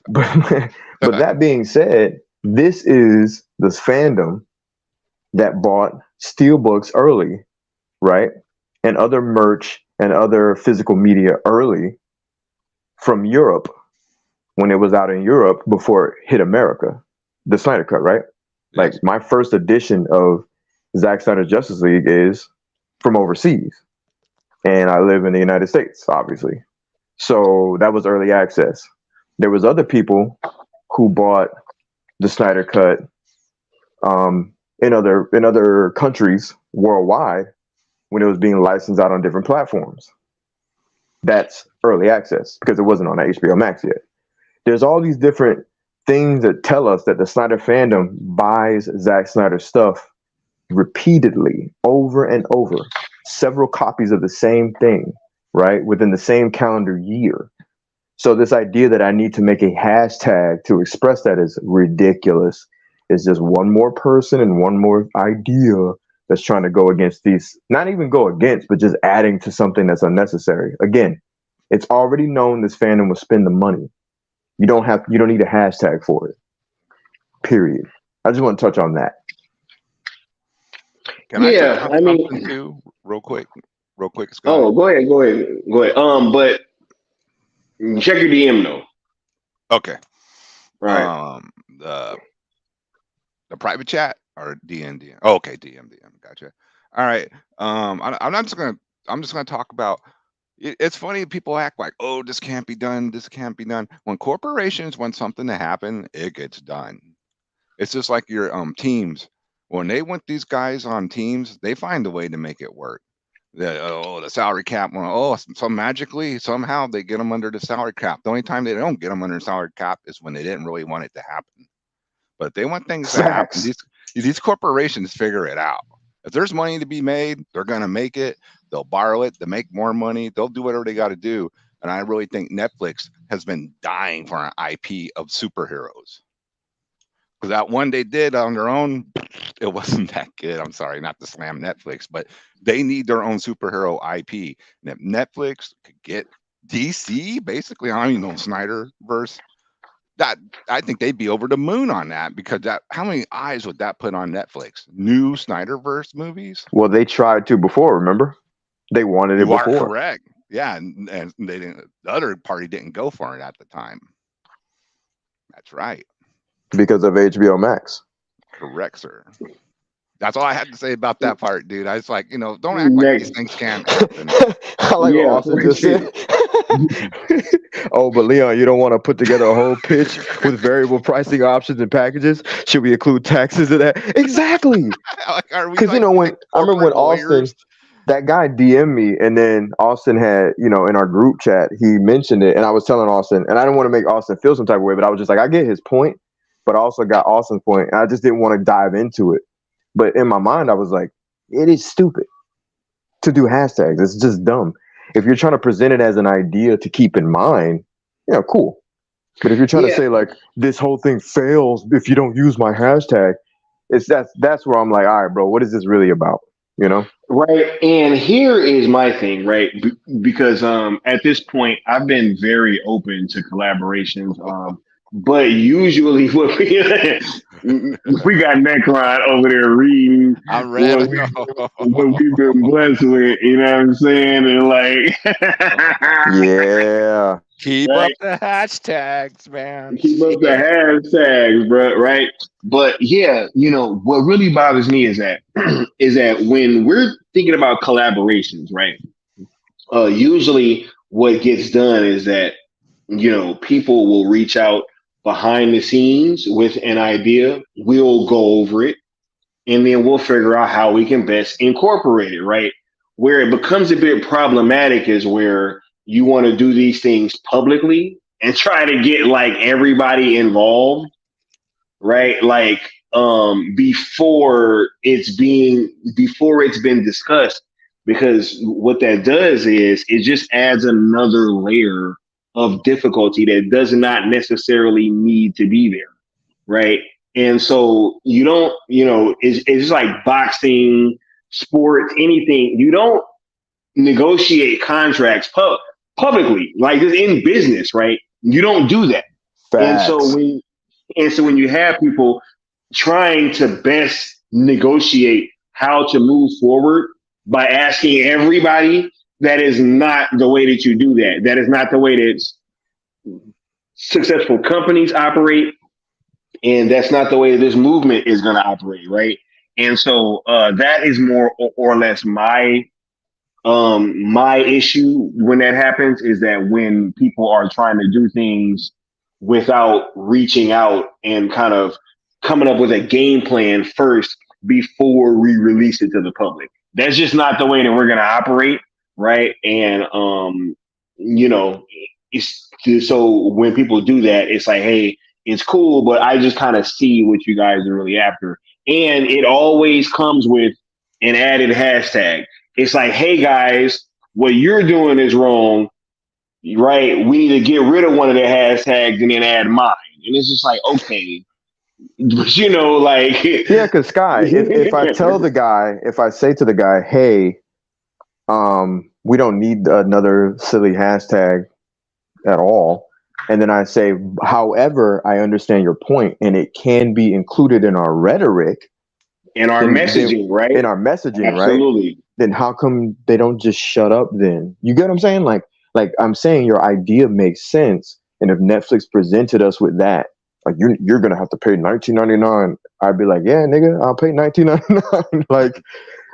S2: but that being said, this is this fandom that bought steelbooks early, right? And other merch and other physical media early from Europe, when it was out in Europe before it hit America, the Snyder Cut, right? Like my first edition of Zack Snyder's Justice League is from overseas, and I live in the United States, obviously. So that was early access. There was other people who bought the Snyder Cut in other countries worldwide when it was being licensed out on different platforms. That's early access because it wasn't on HBO Max yet. There's all these different things that tell us that the Snyder fandom buys Zack Snyder stuff repeatedly, over and over, several copies of the same thing, right, within the same calendar year. So this idea that I need to make a hashtag to express that is ridiculous. It's just one more person and one more idea that's trying to go against these, not even go against, but just adding to something that's unnecessary. Again, it's already known this fandom will spend the money. You don't need a hashtag for it. Period. I just want to touch on that.
S4: Can I touch on something too, real quick, Scott?
S1: Oh, go ahead. But check your DM though.
S4: Okay.
S1: Right.
S4: The private chat or DM. Oh, okay, DM. Gotcha. All right. I'm just gonna talk about. It's funny people act like, oh, this can't be done. This can't be done. When corporations want something to happen, it gets done. It's just like your teams. When they want these guys on teams, they find a way to make it work. The salary cap. Magically, somehow they get them under the salary cap. The only time they don't get them under the salary cap is when they didn't really want it to happen. But if they want things to happen, these corporations figure it out. If there's money to be made, they're going to make it. They'll borrow it to make more money. They'll do whatever they got to do. And I really think Netflix has been dying for an IP of superheroes. Because that one they did on their own, it wasn't that good. I'm sorry, not to slam Netflix, but they need their own superhero IP. And if Netflix could get DC, basically, I don't even know, Snyderverse, that I think they'd be over the moon on that, because how many eyes would that put on Netflix? New Snyderverse movies? Well,
S2: they tried to before, remember? They wanted it before.
S4: You are correct. Yeah, and they didn't. The other party didn't go for it at the time. That's right.
S2: Because of HBO Max.
S4: Correct, sir. That's all I had to say about that part, dude. I was like, don't act like these things can't happen.
S2: I like what Austin just said. Oh, but Leon, you don't want to put together a whole pitch with variable pricing options and packages? Should we include taxes in that? Exactly. Because I remember when Austin, that guy DM'd me, and then Austin had, in our group chat, he mentioned it, and I was telling Austin, and I didn't want to make Austin feel some type of way, but I was just like, I get his point, but I also got Austin's point, and I just didn't want to dive into it. But in my mind, I was like, it is stupid to do hashtags. It's just dumb. If you're trying to present it as an idea to keep in mind, cool. But if you're trying to say like this whole thing fails if you don't use my hashtag, that's where I'm like, all right, bro, what is this really about?
S1: Right. And here is my thing, right? Because at this point, I've been very open to collaborations. But usually, what we got Necron over there reading
S4: I'm ready.
S1: what we've been blessed with. You know what I'm saying? And like,
S2: Yeah.
S4: Keep
S1: right?
S4: up the hashtags, man.
S1: Keep up the hashtags, bro. Right? But yeah, what really bothers me is that is that when we're thinking about collaborations, right? Usually, what gets done is that people will reach out behind the scenes with an idea. We'll go over it, and then we'll figure out how we can best incorporate it, right? Where it becomes a bit problematic is where you want to do these things publicly and try to get like everybody involved, right? Like before it's been discussed, because what that does is it just adds another layer of difficulty that does not necessarily need to be there, right? And so you don't, it's just like boxing, sports, anything. You don't negotiate contracts publicly, like just in business, right? You don't do that. And so
S2: Facts.
S1: when you have people trying to best negotiate how to move forward by asking everybody, that is not the way that you do that. That is not the way that successful companies operate, and that's not the way this movement is going to operate, right? And so that is more or less my issue when that happens, is that when people are trying to do things without reaching out and kind of coming up with a game plan first before we release it to the public. That's just not the way that we're going to operate, right? And it's so when people do that, it's like, hey, it's cool, but I just kind of see what you guys are really after. And it always comes with an added hashtag. It's like, hey guys, what you're doing is wrong, right? We need to get rid of one of the hashtags and then add mine. And it's just like, okay, but like,
S2: Yeah, because Sky, if I tell the guy, if I say to the guy, hey, we don't need another silly hashtag at all, and then I say, however, I understand your point, and it can be included in our rhetoric,
S1: in our messaging, right?
S2: In our messaging,
S1: Absolutely.
S2: right? Then how come they don't just shut up then? You get what I'm saying? Like I'm saying, your idea makes sense, and if Netflix presented us with that, like you're gonna have to pay $19.99, I'd be like, yeah, nigga, I'll pay $19.99. Like,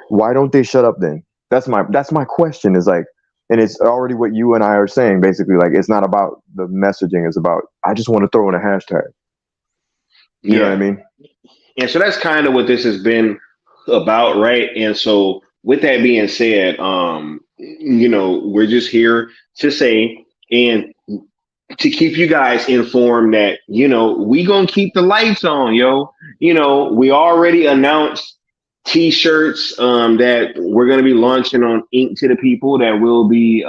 S2: why don't they shut up then? That's my question. Is like, and it's already what you and I are saying, basically. Like, it's not about the messaging; it's about, I just want to throw in a hashtag. You know what I mean?
S1: And so that's kind of what this has been about, right? And so with that being said, we're just here to say and to keep you guys informed that, we gonna keep the lights on, yo. We already announced t-shirts that we're gonna be launching on Ink to the People, that will be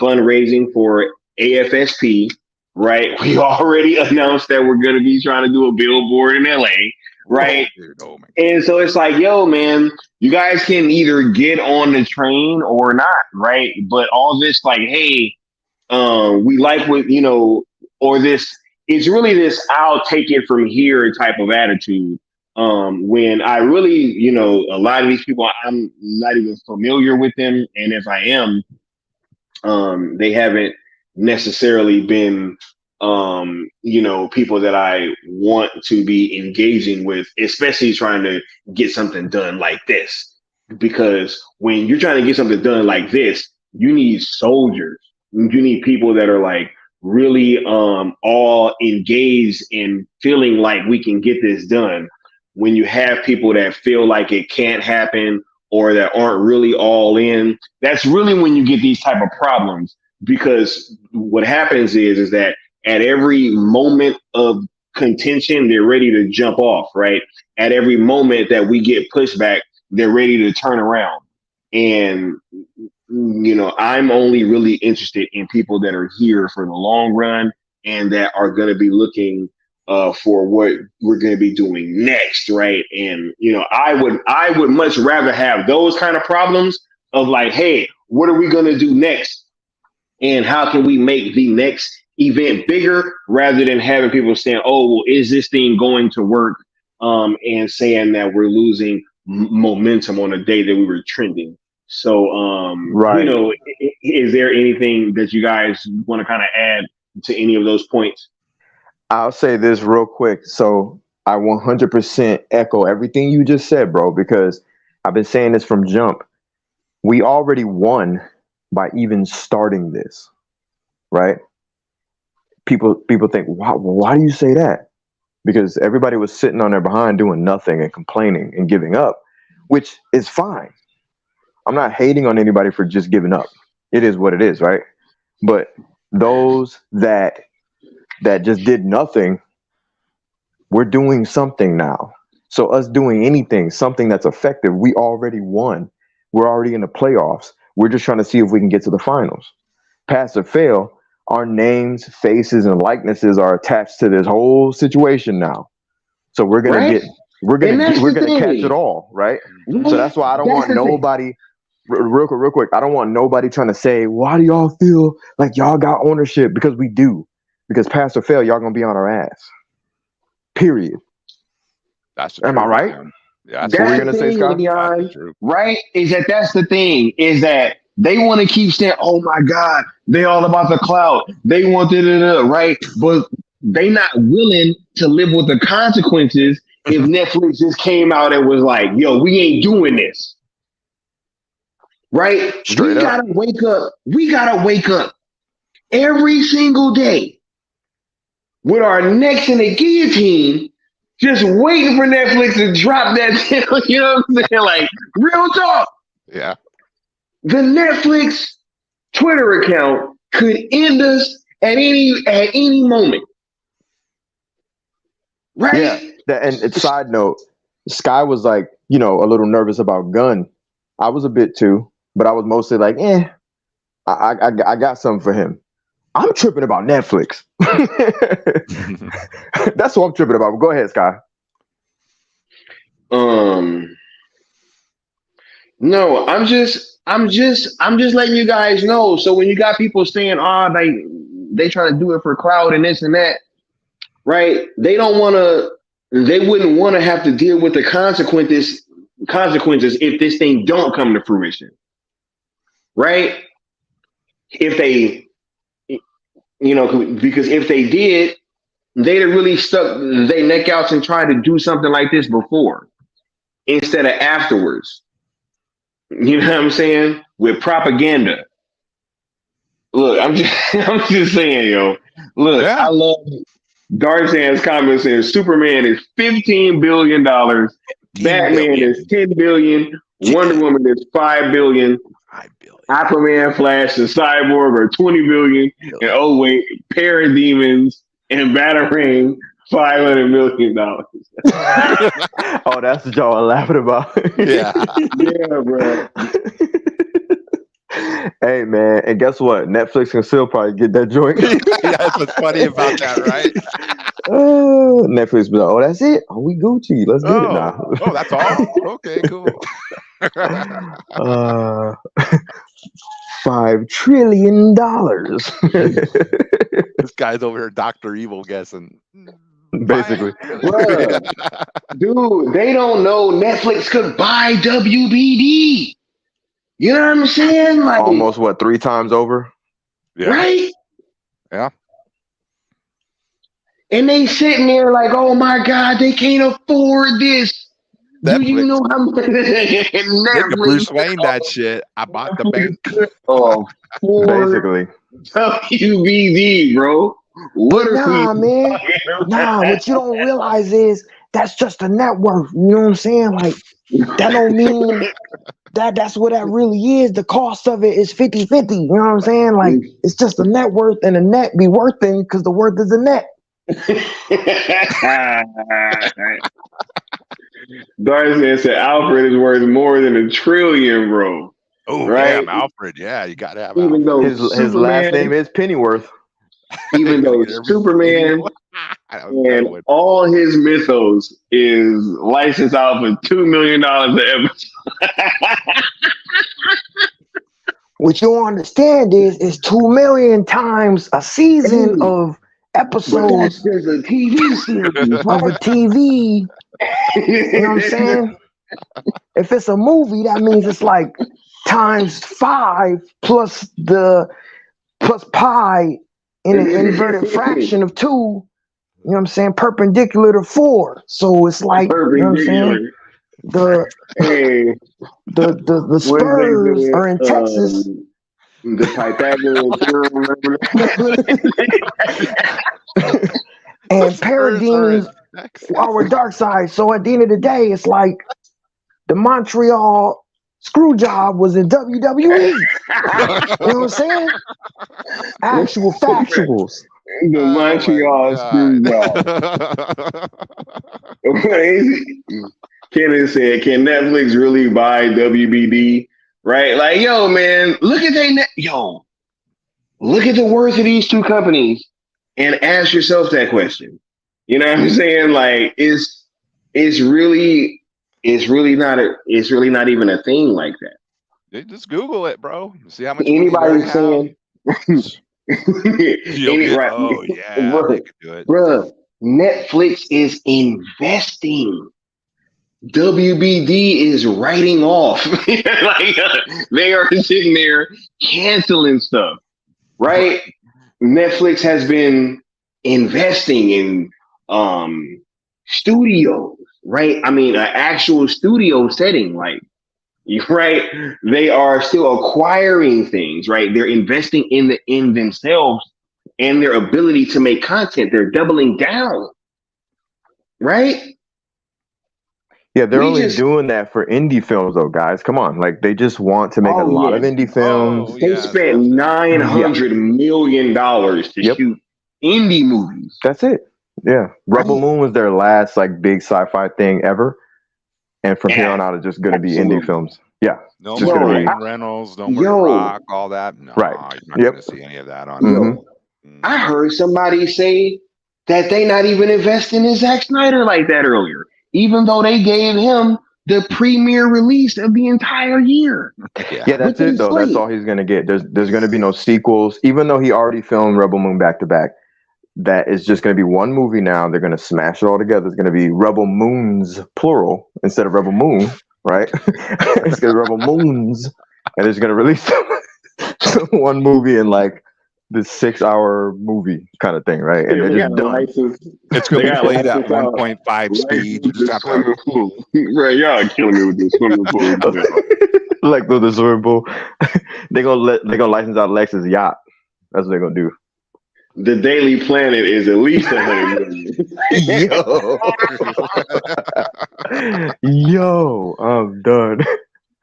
S1: fundraising for AFSP, right? We already announced that we're gonna be trying to do a billboard in LA, right?
S4: Oh, my God.
S1: And so it's like, yo, man, you guys can either get on the train or not, right? But all this, like, hey, we like what, or this, it's really this I'll take it from here type of attitude. When I really, a lot of these people, I'm not even familiar with them. And if I am, they haven't necessarily been, people that I want to be engaging with, especially trying to get something done like this. Because when you're trying to get something done like this, you need soldiers. You need people that are like really all engaged and feeling like we can get this done. When you have people that feel like it can't happen or that aren't really all in, that's really when you get these type of problems. Because what happens is that at every moment of contention, they're ready to jump off, right? At every moment that we get pushback, they're ready to turn around. And I'm only really interested in people that are here for the long run and that are going to be looking for what we're going to be doing next, right? And I would much rather have those kind of problems of like, hey, what are we going to do next, and how can we make the next event bigger rather than having people saying, "Oh, well, is this thing going to work?" And saying that we're losing momentum on a day that we were trending. So,
S2: Right.
S1: is there anything that you guys want to kind of add to any of those points?
S2: I'll say this real quick. So I 100% echo everything you just said, bro, because I've been saying this from jump. We already won by even starting this, right? People think, why do you say that? Because everybody was sitting on their behind doing nothing and complaining and giving up, which is fine. I'm not hating on anybody for just giving up. It is what it is, right? But those that just did nothing, we're doing something now. So us doing anything, something that's effective, we already won. We're already in the playoffs. We're just trying to see if we can get to the finals. Pass or fail, our names, faces, and likenesses are attached to this whole situation now. So we're gonna we're gonna catch it all, right? So that's why I don't want nobody. Real quick, I don't want nobody trying to say, why do y'all feel like y'all got ownership? Because we do. Because pass or fail, y'all gonna be on our ass. Period. Am I right?
S4: Yeah,
S1: that's what we're gonna say, Scott. Leon, right? That's the thing, is that they want to keep saying, "Oh my God, they all about the clout. They want right?" But they not willing to live with the consequences if Netflix just came out and was like, "Yo, we ain't doing this." Right? We gotta wake up. We gotta wake up every single day with our necks in a guillotine, just waiting for Netflix to drop that. You know what I'm saying? Like, real talk.
S4: Yeah.
S1: The Netflix Twitter account could end us at any moment. Right?
S2: Yeah. And side note, Sky was like, a little nervous about Gunn. I was a bit too, but I was mostly like, I got something for him. I'm tripping about Netflix. That's what I'm tripping about. Go ahead, Sky.
S1: No, I'm just letting you guys know. So when you got people saying, they trying to do it for clout and this and that, right? They wouldn't want to have to deal with the consequences if this thing don't come to fruition. Right? If they, because if they did, they'd have really stuck their neck out and tried to do something like this before instead of afterwards. You know what I'm saying? With propaganda. Look, I'm just saying, yo. Look, yeah. I love Darzan's comment saying Superman is $15 billion, Batman is $10 billion, Wonder Woman is $5 billion. Aquaman, Flash, and Cyborg are $20 billion, and Parademons and Batarang $500 million.
S2: Oh, that's what y'all are laughing about.
S4: Yeah,
S1: bro.
S2: Hey, man, and guess what? Netflix can still probably get that joint.
S4: Yeah, that's what's funny about that, right?
S2: Netflix be like, oh, that's it? Oh, we Gucci. Let's get it now.
S4: Oh, that's all? Okay, cool.
S2: $5 trillion.
S4: This guy's over here, Dr. Evil guessing.
S2: Basically.
S1: Dude, they don't know Netflix could buy WBD. You know what I'm saying? Like,
S2: almost 3 times over?
S4: Yeah.
S1: Right?
S4: Yeah.
S1: And they sitting there like, oh my God, they can't afford this. Netflix. Do you know how much
S4: Nigga, Bruce Wayne that shit? I bought the bank.
S2: Basically.
S1: WBD, bro. What
S2: man. Nah, what you don't realize is that's just a net worth. You know what I'm saying? Like, that don't mean that's what that really is. The cost of it is 50-50. You know what I'm saying? Like, it's just a net worth, and a net be worthing because the worth is a net.
S1: Darzan said Alfred is worth more than $1 trillion, bro.
S4: Oh,
S1: right?
S4: Damn, Alfred. Yeah, you got to have
S1: even
S4: Alfred.
S1: Though
S2: his last name is Pennyworth.
S1: Even though Superman and all his mythos is licensed out for $2 million an episode.
S2: What you don't understand is it's 2 million times a season of
S1: But
S2: episodes
S1: that's just a TV series,
S2: of a TV. You know what I'm saying? If it's a movie, that means it's like times 5 plus pi in an inverted fraction of 2. You know what I'm saying? Perpendicular to 4. So it's like, you know what I'm saying?
S1: Perpendicular. Hey,
S2: The
S1: what they
S2: Spurs
S1: did,
S2: are in Texas.
S1: the Pythagorean theorem, remember that?
S2: And parademons are a dark side. So at the end of the day, it's like the Montreal screw job was in WWE. You know what I'm saying? Actual factuals.
S1: The Montreal screw job. Kenneth said, "Can Netflix really buy WBD?" Right? Like, yo, man, look at look at the worth of these two companies, and ask yourself that question. You know what I'm saying? Like, it's really not even a thing like that.
S4: You just Google it, bro. See how much
S1: Anybody
S4: money
S1: saying,
S4: right. Oh yeah, they could do it.
S1: Bruh, Netflix is investing. WBD is writing off. Like, they are sitting there canceling stuff, right? Netflix has been investing in studios, right? I mean, an actual studio setting, like, right? They are still acquiring things, right? They're investing in themselves and their ability to make content. They're doubling down, right?
S2: Yeah, they're only doing that for indie films, though, guys. Come on, like they just want to make a lot of indie films.
S1: They spent $900 million to shoot indie movies.
S2: That's it. Yeah, Rebel Moon was their last like big sci-fi thing ever, and from here on out, it's just going to be indie films. Yeah,
S4: no more Ryan Reynolds, no more The Rock, all that. No,
S2: right.
S4: You're not going to see any of that on.
S1: I heard somebody say that they not even investing in Zack Snyder like that earlier, even though they gave him the premiere release of the entire year.
S2: Yeah, that's it though. That's all he's gonna get. There's gonna be no sequels, even though he already filmed Rebel Moon back to back. That is just gonna be one movie now. They're gonna smash it all together. It's gonna be Rebel Moons plural instead of Rebel Moon, right? It's gonna be Rebel Moons, and they're just gonna release one movie in like this 6-hour movie kind of thing, right? And they're just done.
S4: It's going to be played at 1.5 speed. You just have to...
S1: Right, y'all killing me with this swimming pool.
S2: Like the swimming pool. They're gonna license out Lexus yacht. That's what they're gonna do.
S1: The Daily Planet is at least 100 million.
S2: Yo, I'm done.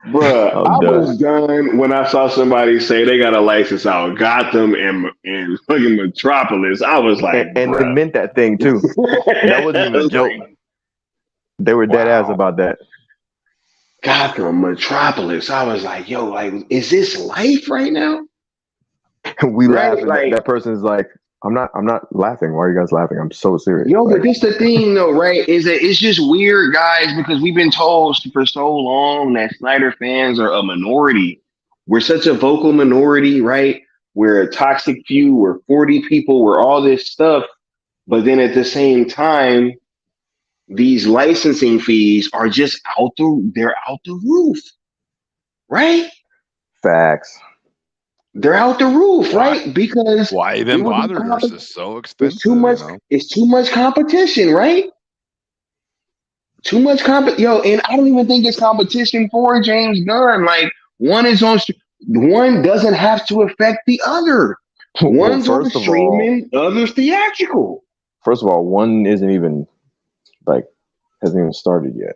S1: Bruh, I was done when I saw somebody say they got a license out Gotham and fucking Metropolis. I was like,
S2: and they meant that thing too. That wasn't even a joke. They were dead ass about that.
S1: Gotham, Metropolis. I was like, yo, like, is this life right now?
S2: We laugh, and like, that person's like, I'm not laughing. Why are you guys laughing? I'm so serious.
S1: Yo, but this the thing though, right? Is that it's just weird, guys, because we've been told for so long that Snyder fans are a minority. We're such a vocal minority, right? We're a toxic few, we're 40 people, we're all this stuff. But then at the same time, these licensing fees are just out the roof. Right?
S2: Facts.
S1: They're out the roof, right? Because
S4: why even bother? This is so expensive.
S1: It's too much competition, right? Too much yo, and I don't even think it's competition for James Gunn. Like, one doesn't have to affect the other. One's on streaming, other's theatrical.
S2: First of all, one isn't even hasn't even started yet.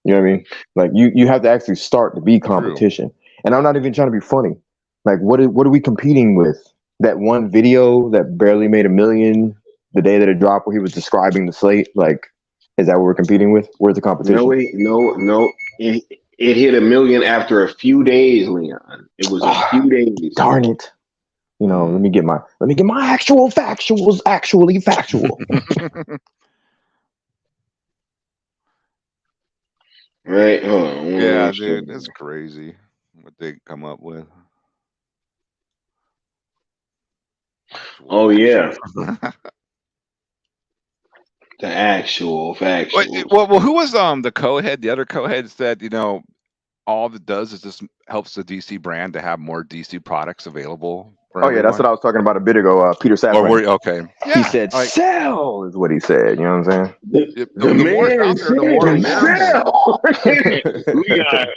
S2: You know what I mean? Like you have to actually start to be competition. True. And I'm not even trying to be funny. Like, what are we competing with? That one video that barely made $1 million the day that it dropped, where he was describing the slate. Like, is that what we're competing with? Where's the competition?
S1: No. It hit $1 million after a few days, Leon. It was a few days.
S2: Darn it! You know, let me get my actual factuals actually factual.
S1: Right? Hold on.
S4: Yeah, dude, that's crazy what they come up with.
S1: Oh yeah, the actual factual.
S4: Well, who was the co-head? The other co-head said, all it does is just helps the DC brand to have more DC products available.
S2: Oh yeah, that's what I was talking about a bit ago. Peter Safran.
S4: Okay. Yeah,
S2: he said, "Sell" is what he said. You know what I'm saying?
S1: The
S4: more it's
S1: man
S4: out there, the more it
S1: said, "We got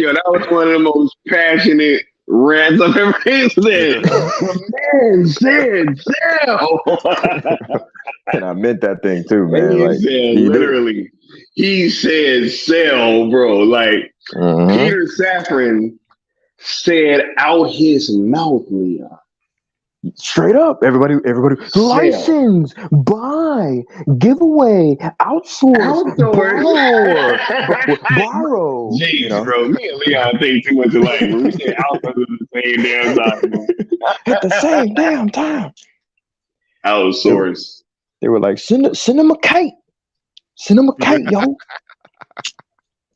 S1: yo, that was one of the most passionate rants I've ever said. The man said, sell."
S2: And I meant that thing too, man.
S1: He
S2: Like,
S1: said, literally, he said, "Sell, bro." Like Peter Safran said out his mouth, Leon.
S2: Straight up, everybody, license, buy, giveaway, outsource, borrow.
S1: Jeez, bro, me and Leon think too much alike. When we say outsource at the same damn time, bro.
S2: At the same damn time.
S1: Outsource.
S2: They were like, send him a kite. Send him a kite, yo. You know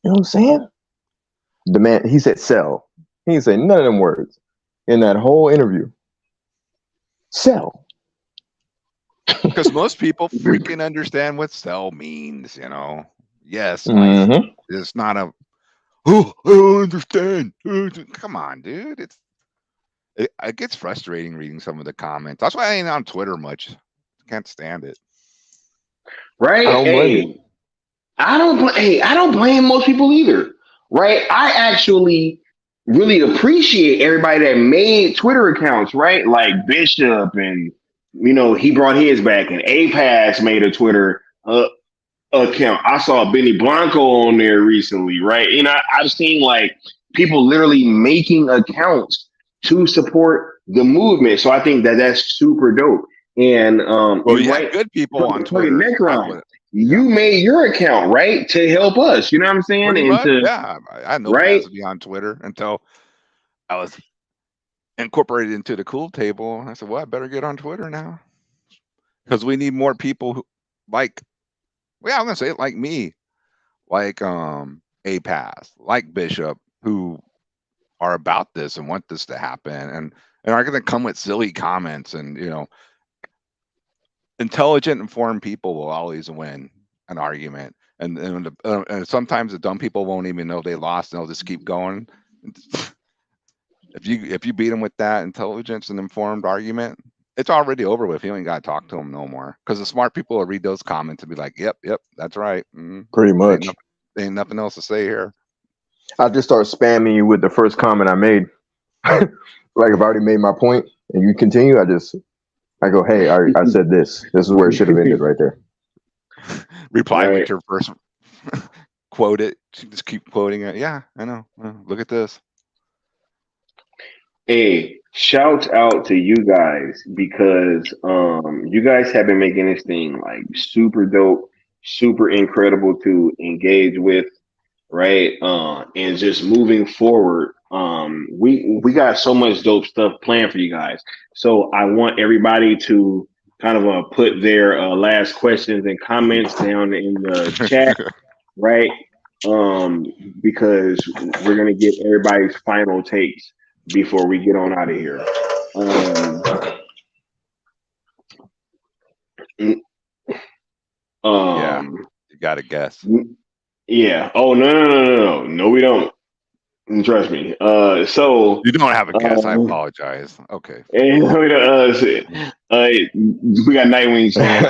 S2: what I'm saying? The man, he said sell. He didn't say none of them words in that whole interview. Sell.
S4: Because most people freaking understand what sell means, Yes, it's not a, I don't understand. Come on, dude. It gets frustrating reading some of the comments. That's why I ain't on Twitter much. Can't stand it.
S1: Right? I don't blame most people either. Right? I actually really appreciate everybody that made Twitter accounts, right? Like Bishop, and he brought his back, and A-Pass made a Twitter account. I saw Benny Blanco on there recently, right? I've seen like people literally making accounts to support the movement. So I think that's super dope. And
S4: good people on Twitter.
S1: You made your account, right, to help us. You know what I'm saying?
S4: I had no plans to be on Twitter until I was incorporated into the cool table. I said, well, I better get on Twitter now, because we need more people who I'm gonna say it, like me, like A-Pass, like Bishop, who are about this and want this to happen, and are gonna come with silly comments, and intelligent, informed people will always win an argument, and sometimes the dumb people won't even know they lost, and they'll just keep going. If you beat them with that intelligence and informed argument, it's already over with. You ain't got to talk to them no more, because the smart people will read those comments and be like, yep, that's right.
S2: Pretty much.
S4: Ain't nothing else to say here.
S2: I just start spamming you with the first comment I made. Like, if I already made my point and you continue, I go, hey, I said this. This is where it should have ended right there.
S4: Reply with your first quote it. Just keep quoting it. Yeah, I know. Look at this.
S1: Hey, shout out to you guys, because you guys have been making this thing like super dope, super incredible to engage with, right? And just moving forward. We got so much dope stuff planned for you guys. So I want everybody to kind of put their last questions and comments down in the chat, right? Because we're gonna get everybody's final takes before we get on out of here.
S4: Yeah, you gotta guess.
S1: Yeah. Oh no, we don't. Trust me. So
S4: you don't have a guess. I apologize. Okay.
S1: And we got Nightwing saying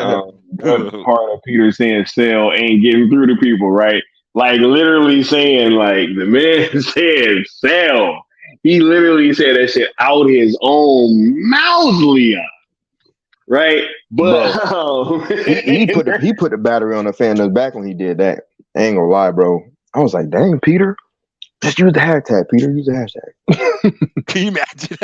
S1: part of Peter saying sell ain't getting through to people, right? Like literally saying, like, the man said sell. He literally said that shit out his own mouth, Leon. Right? But
S2: he put the battery on the fandom's back when he did that. I ain't gonna lie, bro. I was like, dang, Peter. Just use the hashtag, Peter. Use the hashtag.
S4: Can you imagine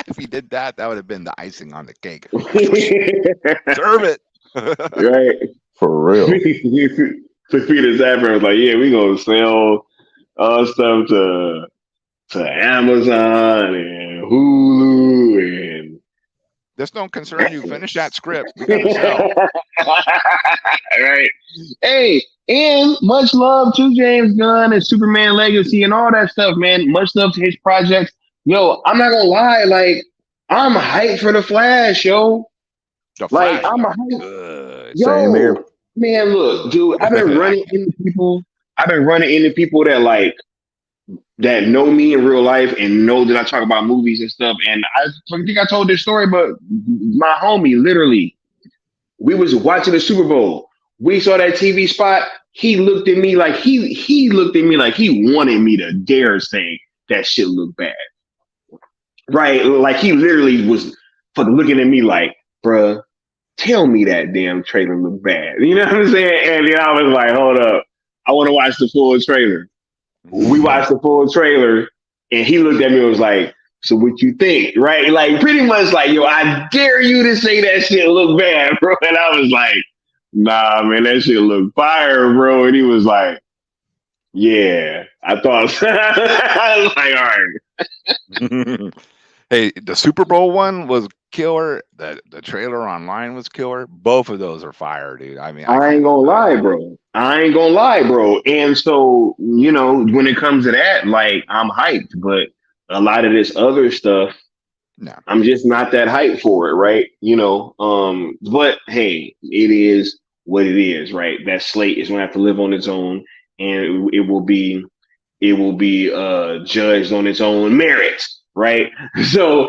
S4: if he did that? That would have been the icing on the cake. Serve it.
S1: Right?
S2: For real.
S1: So Peter Safran was like, yeah, we gonna sell stuff to Amazon and Hulu, and
S4: this don't concern you. Finish that script. We gotta sell.
S1: Right. Hey, and much love to James Gunn and Superman Legacy and all that stuff, man. Much love to his projects. Yo, I'm not gonna lie, like, I'm hyped for the Flash, yo.
S4: The
S1: Like
S4: Flash
S1: I'm
S4: looks
S1: hyped.
S4: good.
S2: Same
S1: Yo,
S2: here.
S1: man, look, dude, I've been
S4: I
S1: running into people. I've been running into people that like that know me in real life and know that I talk about movies and stuff. And I think I told this story, but my homie, literally, we was watching the Super Bowl. We saw that TV spot. He looked at me like he looked at me like he wanted me to dare say that shit looked bad. Right? Like he literally was fucking looking at me like, bruh, tell me that damn trailer looked bad. You know what I'm saying? And then I was like, hold up. I want to watch the full trailer. We watched the full trailer and he looked at me and was like, so what you think? Right? Like pretty much like, yo, I dare you to say that shit look bad, bro. And I was like, nah, man, that shit look fire, bro. And he was like, yeah, I thought so. I was like, all right.
S4: Hey, the Super Bowl one was killer. The trailer online was killer. Both of those are fire, dude. I mean, I
S1: I ain't
S4: can't.
S1: gonna lie, bro. I ain't gonna lie, bro. And so, you know, when it comes to that, like I'm hyped, but a lot of this other stuff,
S4: No.
S1: I'm just not that hyped for it, right? You know, but hey, it is what it is, right? That slate is gonna have to live on its own, and it will be judged on its own merits, right? So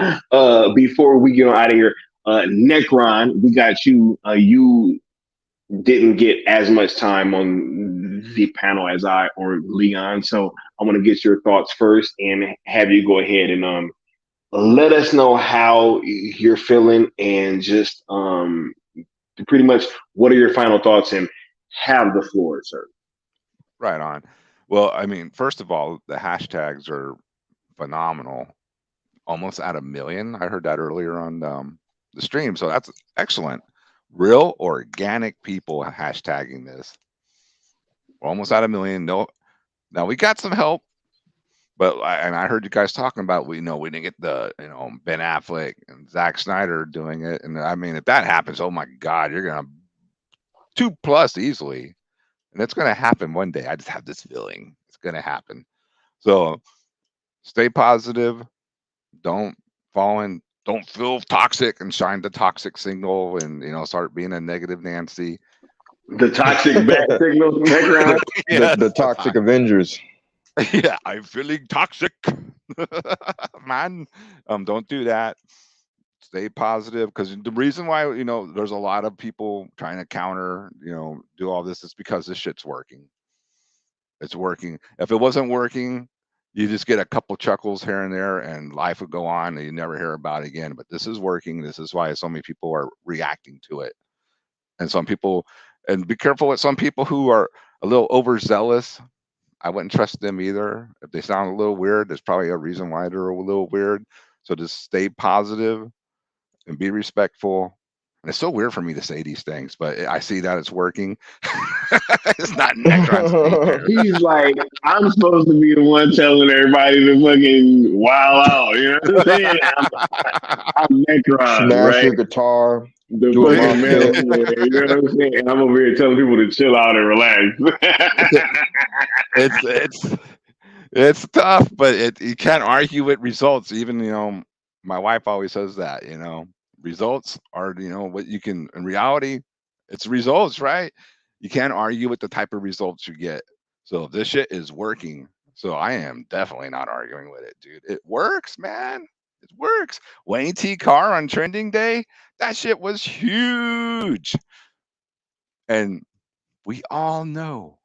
S1: before we get on out of here, Necron, we got you. You didn't get as much time on the panel as I or Leon, so I want to get your thoughts first and have you go ahead and let us know how you're feeling and just pretty much what are your final thoughts and have the floor, sir.
S4: Right on. Well, I mean, first of all, the hashtags are phenomenal. Almost at 1 million. I heard that earlier on the stream, so that's excellent. Real organic people hashtagging this. We're almost at 1 million. No, now we got some help, but I heard you guys talking about we didn't get the Ben Affleck and Zack Snyder doing it, and I mean if that happens, oh my God, you're gonna 2+ easily, and it's gonna happen one day. I just have this feeling it's gonna happen. So stay positive. Don't don't feel toxic and shine the toxic signal and start being a negative Nancy.
S1: The toxic bat signal background.
S4: Yes,
S2: The Toxic Avengers.
S4: yeah, I'm feeling toxic, man. Don't do that. Stay positive, because the reason why there's a lot of people trying to counter, do all this is because this shit's working. It's working. If it wasn't working, you just get a couple chuckles here and there, and life would go on, and you never hear about it again. But this is working. This is why so many people are reacting to it, and some people, and be careful with some people who are a little overzealous. I wouldn't trust them either. If they sound a little weird, there's probably a reason why they're a little weird. So just stay positive and be respectful. And it's so weird for me to say these things, but I see that it's working. It's not Necron's fault.
S1: He's like, I'm supposed to be the one telling everybody to fucking wild out. You know what I'm saying? I'm Necron,
S2: Smash
S1: right?
S2: your guitar.
S1: The
S2: Do a
S1: fucking
S2: mosh
S1: man,
S2: pit.
S1: you know what I'm saying? And I'm over here telling people to chill out and relax.
S4: It's tough, but you can't argue with results. Even my wife always says that results are what you can. In reality, it's results, right? You can't argue with the type of results you get. So this shit is working. So I am definitely not arguing with it, dude. It works, man. It works. Wayne T. Carr on trending day, that shit was huge. And we all know,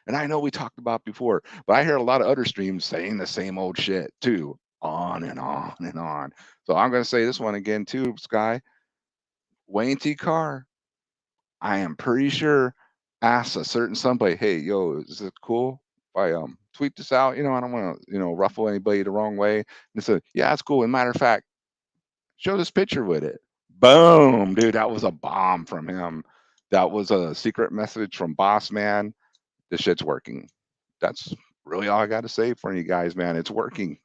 S4: and I know we talked about before, but I hear a lot of other streams saying the same old shit too, on and on and on. So I'm going to say this one again too, Sky. Wayne T. Carr, I am pretty sure, asked a certain somebody, hey, yo, is it cool if I tweet this out? I don't want to, ruffle anybody the wrong way. And they said, yeah, it's cool. And matter of fact, show this picture with it. Boom, dude, that was a bomb from him. That was a secret message from Boss Man. This shit's working. That's really all I got to say for you guys, man. It's working.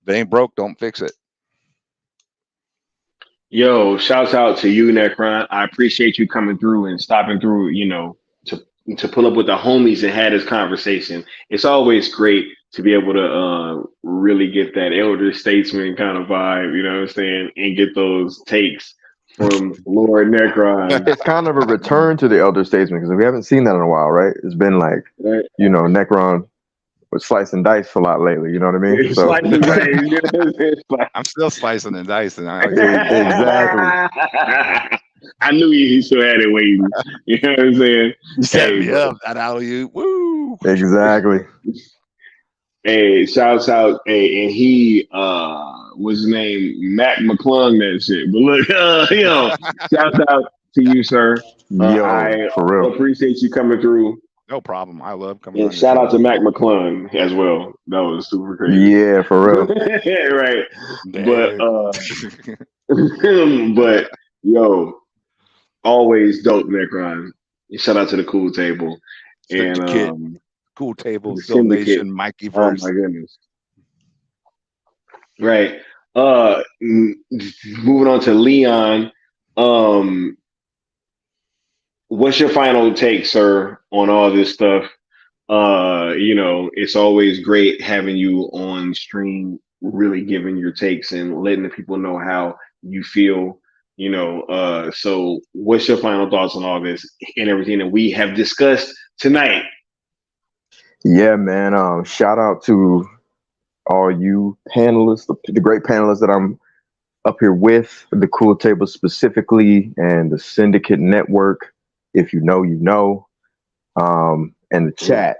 S4: If it ain't broke, don't fix it.
S1: Yo, shouts out to you, Necron. I appreciate you coming through and stopping through, to to pull up with the homies and have this conversation. It's always great to be able to really get that elder statesman kind of vibe, you know what I'm saying, and get those takes from Lord Necron.
S2: It's kind of a return to the elder statesman because we haven't seen that in a while, right? It's been like,
S1: Right?
S2: Necron was slicing dice a lot lately. You know what I mean?
S1: It's like the dice.
S4: I'm still slicing and dicing.
S2: Exactly.
S1: I knew he still had it waiting. You know what I'm saying?
S4: Set me up. That out of you. Woo!
S2: Exactly.
S1: Hey, shouts out. Hey, and he what's his name? Mac McClung, that shit. But look, shouts out to you, sir. I
S2: for real.
S1: appreciate you coming through.
S4: No problem. I love coming.
S1: And shout out to Mac McClung as well. That was super crazy.
S2: Yeah, for real.
S1: Right.
S4: Damn.
S1: But yo, always dope, Necron. Shout out to the Cool Table. And
S4: Cool Table,
S1: Syndicate.
S4: Salvation, Mikeyverse.
S1: Oh my goodness. Right. Moving on to Leon. What's your final take, sir, on all this stuff? It's always great having you on stream, really giving your takes and letting the people know how you feel. So what's your final thoughts on all this and everything that we have discussed tonight?
S2: Yeah, man. Shout out to all you panelists, the great panelists that I'm up here with, the Cool Table specifically, and the Syndicate Network. If you know, you know, and the chat,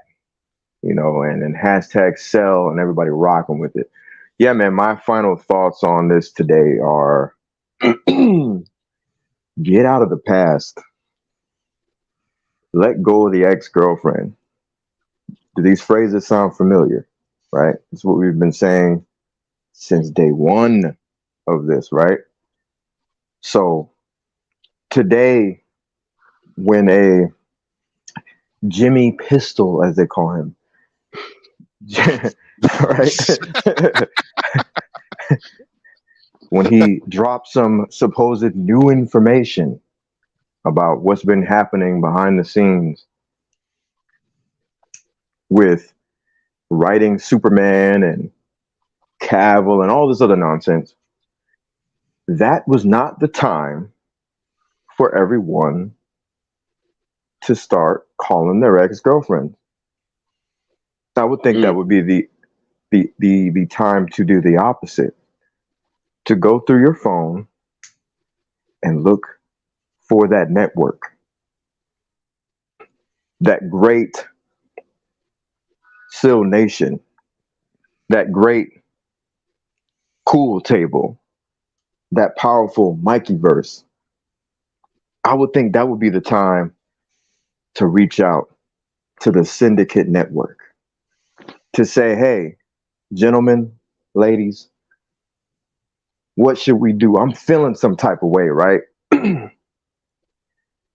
S2: and then hashtag sell and everybody rocking with it. Yeah, man. My final thoughts on this today are get out of the past. Let go of the ex-girlfriend. Do these phrases sound familiar? Right? It's what we've been saying since day one of this, right? So today, when a Jimmy Pistol, as they call him, right? When he dropped some supposed new information about what's been happening behind the scenes with writing Superman and Cavill and all this other nonsense, that was not the time for everyone to start calling their ex-girlfriend. I would think that would be the time to do the opposite. To go through your phone and look for that network. That great Sill Nation. That great Cool Table. That powerful Mikeyverse. I would think that would be the time to reach out to the Syndicate Network to say, hey, gentlemen, ladies, what should we do? I'm feeling some type of way, right?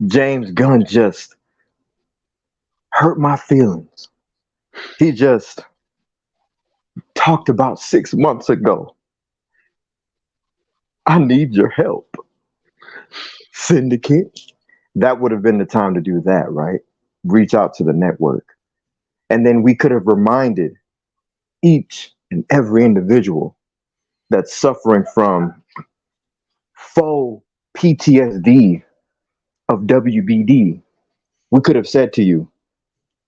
S2: James Gunn just hurt my feelings. He just talked about 6 months ago. I need your help. Syndicate. That would have been the time to do that, right? Reach out to the network. And then we could have reminded each and every individual that's suffering from faux PTSD of WBD. We could have said to you,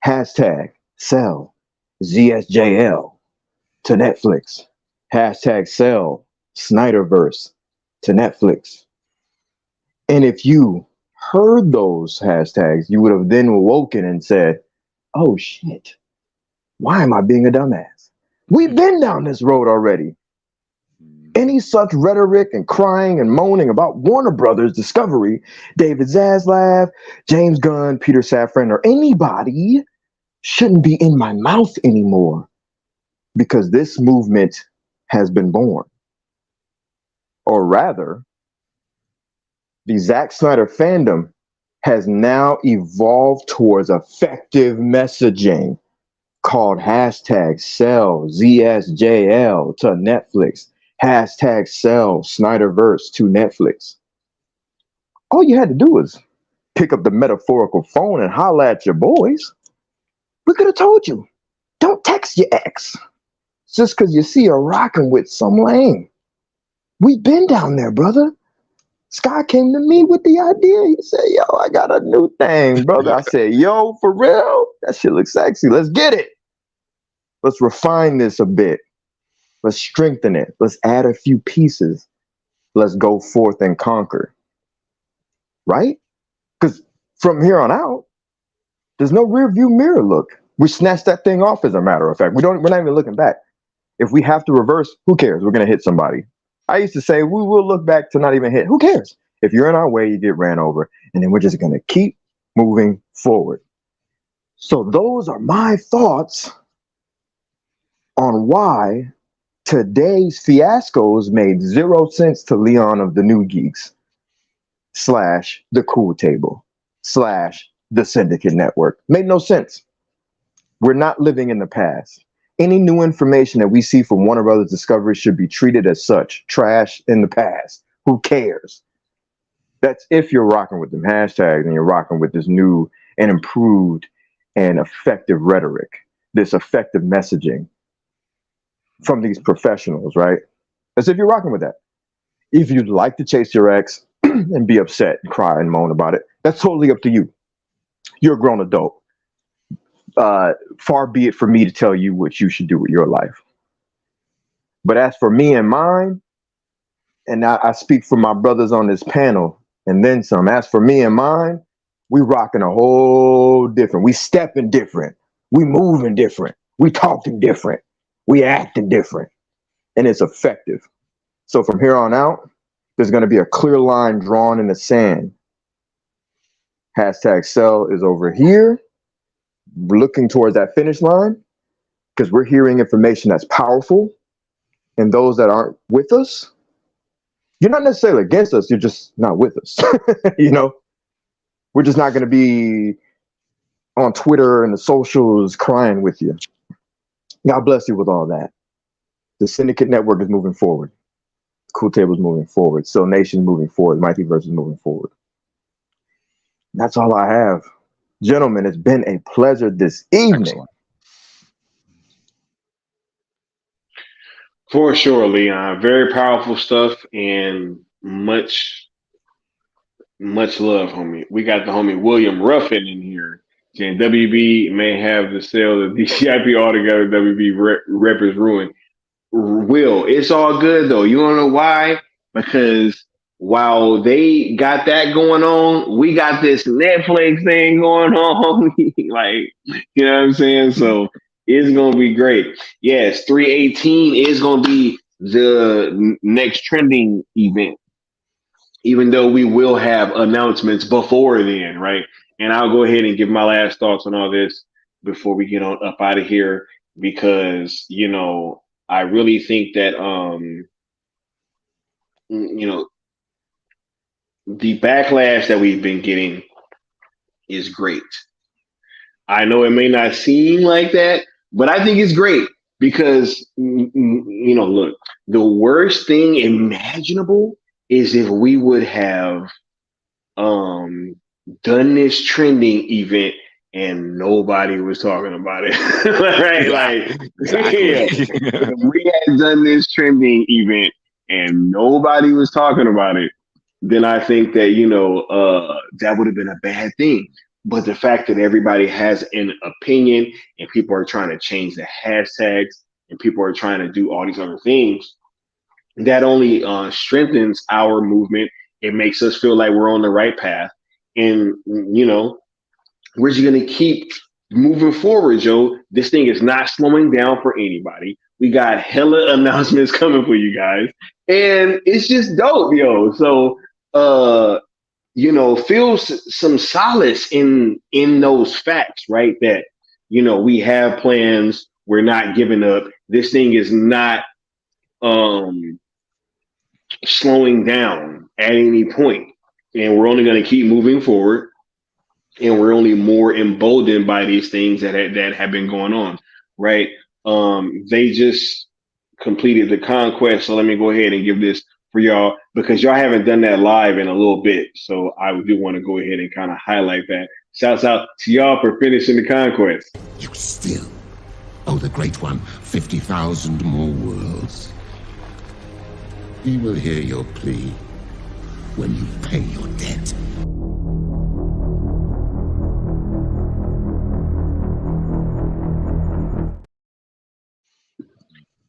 S2: hashtag sell ZSJL to Netflix. Hashtag sell Snyderverse to Netflix. And if you heard those hashtags, you would have then awoken and said, oh shit, why am I being a dumbass? We've been down this road already. Any such rhetoric and crying and moaning about Warner Brothers Discovery, David Zaslav, James Gunn, Peter Safran, or anybody shouldn't be in my mouth anymore because this movement has been born. Or rather, the Zack Snyder fandom has now evolved towards effective messaging called hashtag sell ZSJL to Netflix. Hashtag sell Snyderverse to Netflix. All you had to do was pick up the metaphorical phone and holler at your boys, we could have told you, don't text your ex just because you see her rocking with some lame. We've been down there, brother. Sky came to me with the idea. He said, yo, I got a new thing, brother. I said, yo, for real? That shit looks sexy. Let's get it. Let's refine this a bit. Let's strengthen it. Let's add a few pieces. Let's go forth and conquer. Right? Because from here on out, there's no rear view mirror look. We snatched that thing off, as a matter of fact. We're not even looking back. If we have to reverse, who cares? We're going to hit somebody. I used to say, we will look back to not even hit. Who cares? If you're in our way, you get ran over. And then we're just going to keep moving forward. So those are my thoughts on why today's fiascos made 0 sense to Leon of the New Geeks / the Cool Table / the Syndicate Network. Made no sense. We're not living in the past. Any new information that we see from Warner Brothers Discovery should be treated as such. Trash in the past. Who cares? That's if you're rocking with them hashtags and you're rocking with this new and improved and effective rhetoric, this effective messaging from these professionals, right? As if you're rocking with that. If you'd like to chase your ex and be upset and cry and moan about it, that's totally up to you. You're a grown adult. Far be it for me to tell you what you should do with your life. But as for me and mine, and I speak for my brothers on this panel and then some, as for me and mine, we rocking a whole different, we stepping different, we moving different, we talking different, we acting different, and it's effective. So from here on out, there's going to be a clear line drawn in the sand. Hashtag sell is over here. We're looking towards that finish line because we're hearing information that's powerful, and those that aren't with us, you're not necessarily against us, you're just not with us. You know, we're just not going to be on Twitter and the socials crying with you. God bless you with all that. The Syndicate Network is moving forward. Cool Table is moving forward. So Nation's moving forward. Mightyverse is moving forward. That's all I have. Gentlemen, it's been a pleasure this evening.
S4: Excellent.
S1: For sure, Leon. Very powerful stuff and much love, homie. We got the homie William Ruffin in here. And WB may have to sell the DCIP altogether. WB rep is ruined. Will, it's all good though. You wanna know why? Because while they got that going on, we got this Netflix thing going on. Like, you know what I'm saying? So it's gonna be great. Yes, 318 is gonna be the next trending event, even though we will have announcements before then, right? And I'll go ahead and give my last thoughts on all this before we get on up out of here, because you know, I really think that you know, the backlash that we've been getting is great. I know it may not seem like that, but I think it's great because, you know, look, the worst thing imaginable is if we would have done this trending event and nobody was talking about it. Right?
S4: Yeah,
S1: like,
S4: exactly.
S1: Yeah. If we had done this trending event and nobody was talking about it, then I think that, you know, that would have been a bad thing. But the fact that everybody has an opinion and people are trying to change the hashtags and people are trying to do all these other things, that only strengthens our movement. It makes us feel like we're on the right path. And, you know, we're just going to keep moving forward, Joe. This thing is not slowing down for anybody. We got hella announcements coming for you guys. And it's just dope, yo. So, you know, feel some solace in those facts, right? That, you know, we have plans. We're not giving up. This thing is not slowing down at any point. And we're only going to keep moving forward. And we're only more emboldened by these things that have been going on, right? They just completed the conquest. So let me go ahead and give this for y'all because y'all haven't done that live in a little bit. So I do want to go ahead and kind of highlight that. Shouts out to y'all for finishing the conquest.
S3: You still owe the Great One 50,000 more worlds. He will hear your plea when you pay your debt.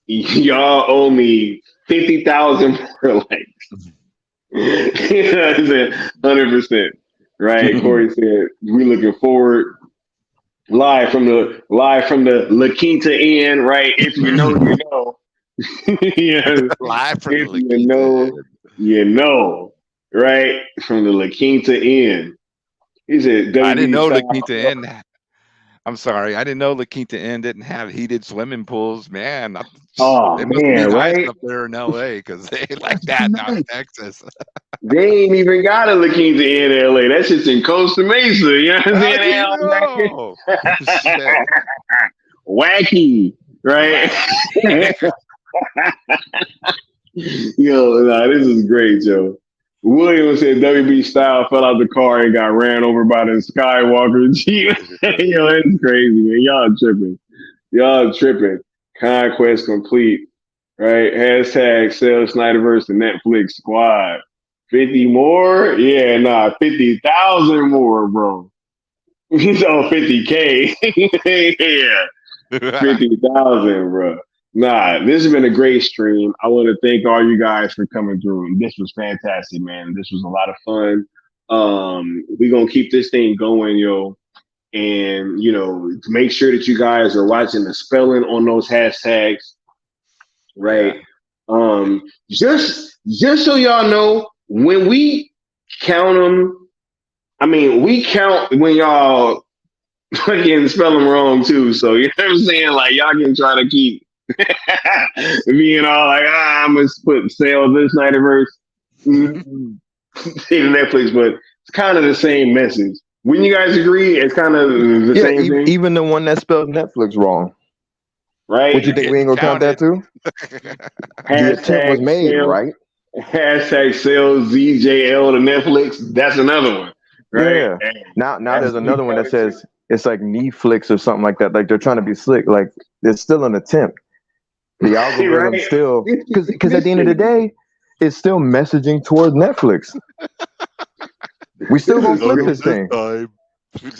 S1: Y'all owe me 50,000 more likes. You know what I'm saying? 100%. Right? Corey said, we looking forward. Live from the La Quinta Inn, right? If you know, you know. Yeah.
S4: Live from
S1: If
S4: the
S1: you know, you know. Right? From the La Quinta Inn. He said,
S4: I didn't know La
S1: style.
S4: Quinta Inn. I'm sorry, I didn't know La Quinta Inn didn't have heated swimming pools. Man,
S1: Oh,
S4: it must
S1: man,
S4: be nice
S1: right?
S4: up there in LA because they ain't like that down in Texas.
S1: They ain't even got a La Quinta Inn in LA. That's just in Costa Mesa. You know what I'm
S4: How do
S1: saying?
S4: you know? Shit.
S1: Wacky, right? Yo, nah, this is great, Joe. William said WB Style fell out the car and got ran over by the Skywalker Jeep. Yo, that's crazy, man. Y'all tripping. Y'all tripping. Conquest complete. Right? Hashtag sell Snyderverse to Netflix squad. 50 more? Yeah, nah, 50,000 more, bro. He's on 50K. Yeah. 50,000, bro. Nah, this has been a great stream. I want to thank all you guys for coming through. This was fantastic, man. This was a lot of fun. We're gonna keep this thing going, yo. And make sure that you guys are watching the spelling on those hashtags, right?
S4: Yeah.
S1: Just so y'all know, when we count them, I mean, we count when y'all fucking spell them wrong too. So you know what I'm saying? Like y'all can try to keep being all like, I'm gonna put sale this Snyderverse in Netflix, but it's kind of the same message. Wouldn't you guys agree? It's kind of the same thing.
S2: Even the one that spelled Netflix wrong,
S1: right?
S2: What you think we ain't gonna count that too? The attempt was made,
S1: sale,
S2: right?
S1: Hashtag sales ZJL to Netflix. That's another one, right?
S2: Yeah. Now there's another one that says it's like Netflix or something like that. Like they're trying to be slick. Like it's still an attempt. The algorithm
S1: Right?
S2: still because at the end of the day, it's still messaging towards Netflix. We still gonna flip this thing.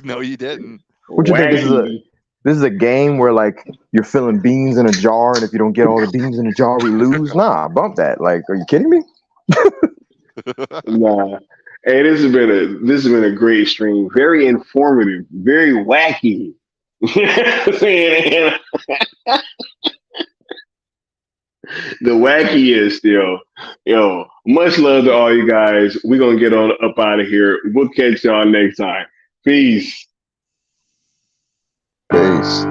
S4: No, you didn't.
S2: What you think? This is a game where like you're filling beans in a jar, and if you don't get all the beans in the jar, we lose. Nah, bump that. Like, are you kidding me?
S1: Nah. Hey, this has been a great stream. Very informative, very wacky. The wackiest, yo. Much love to all you guys. We're gonna get on up out of here. We'll catch y'all next time. Peace.
S2: Peace.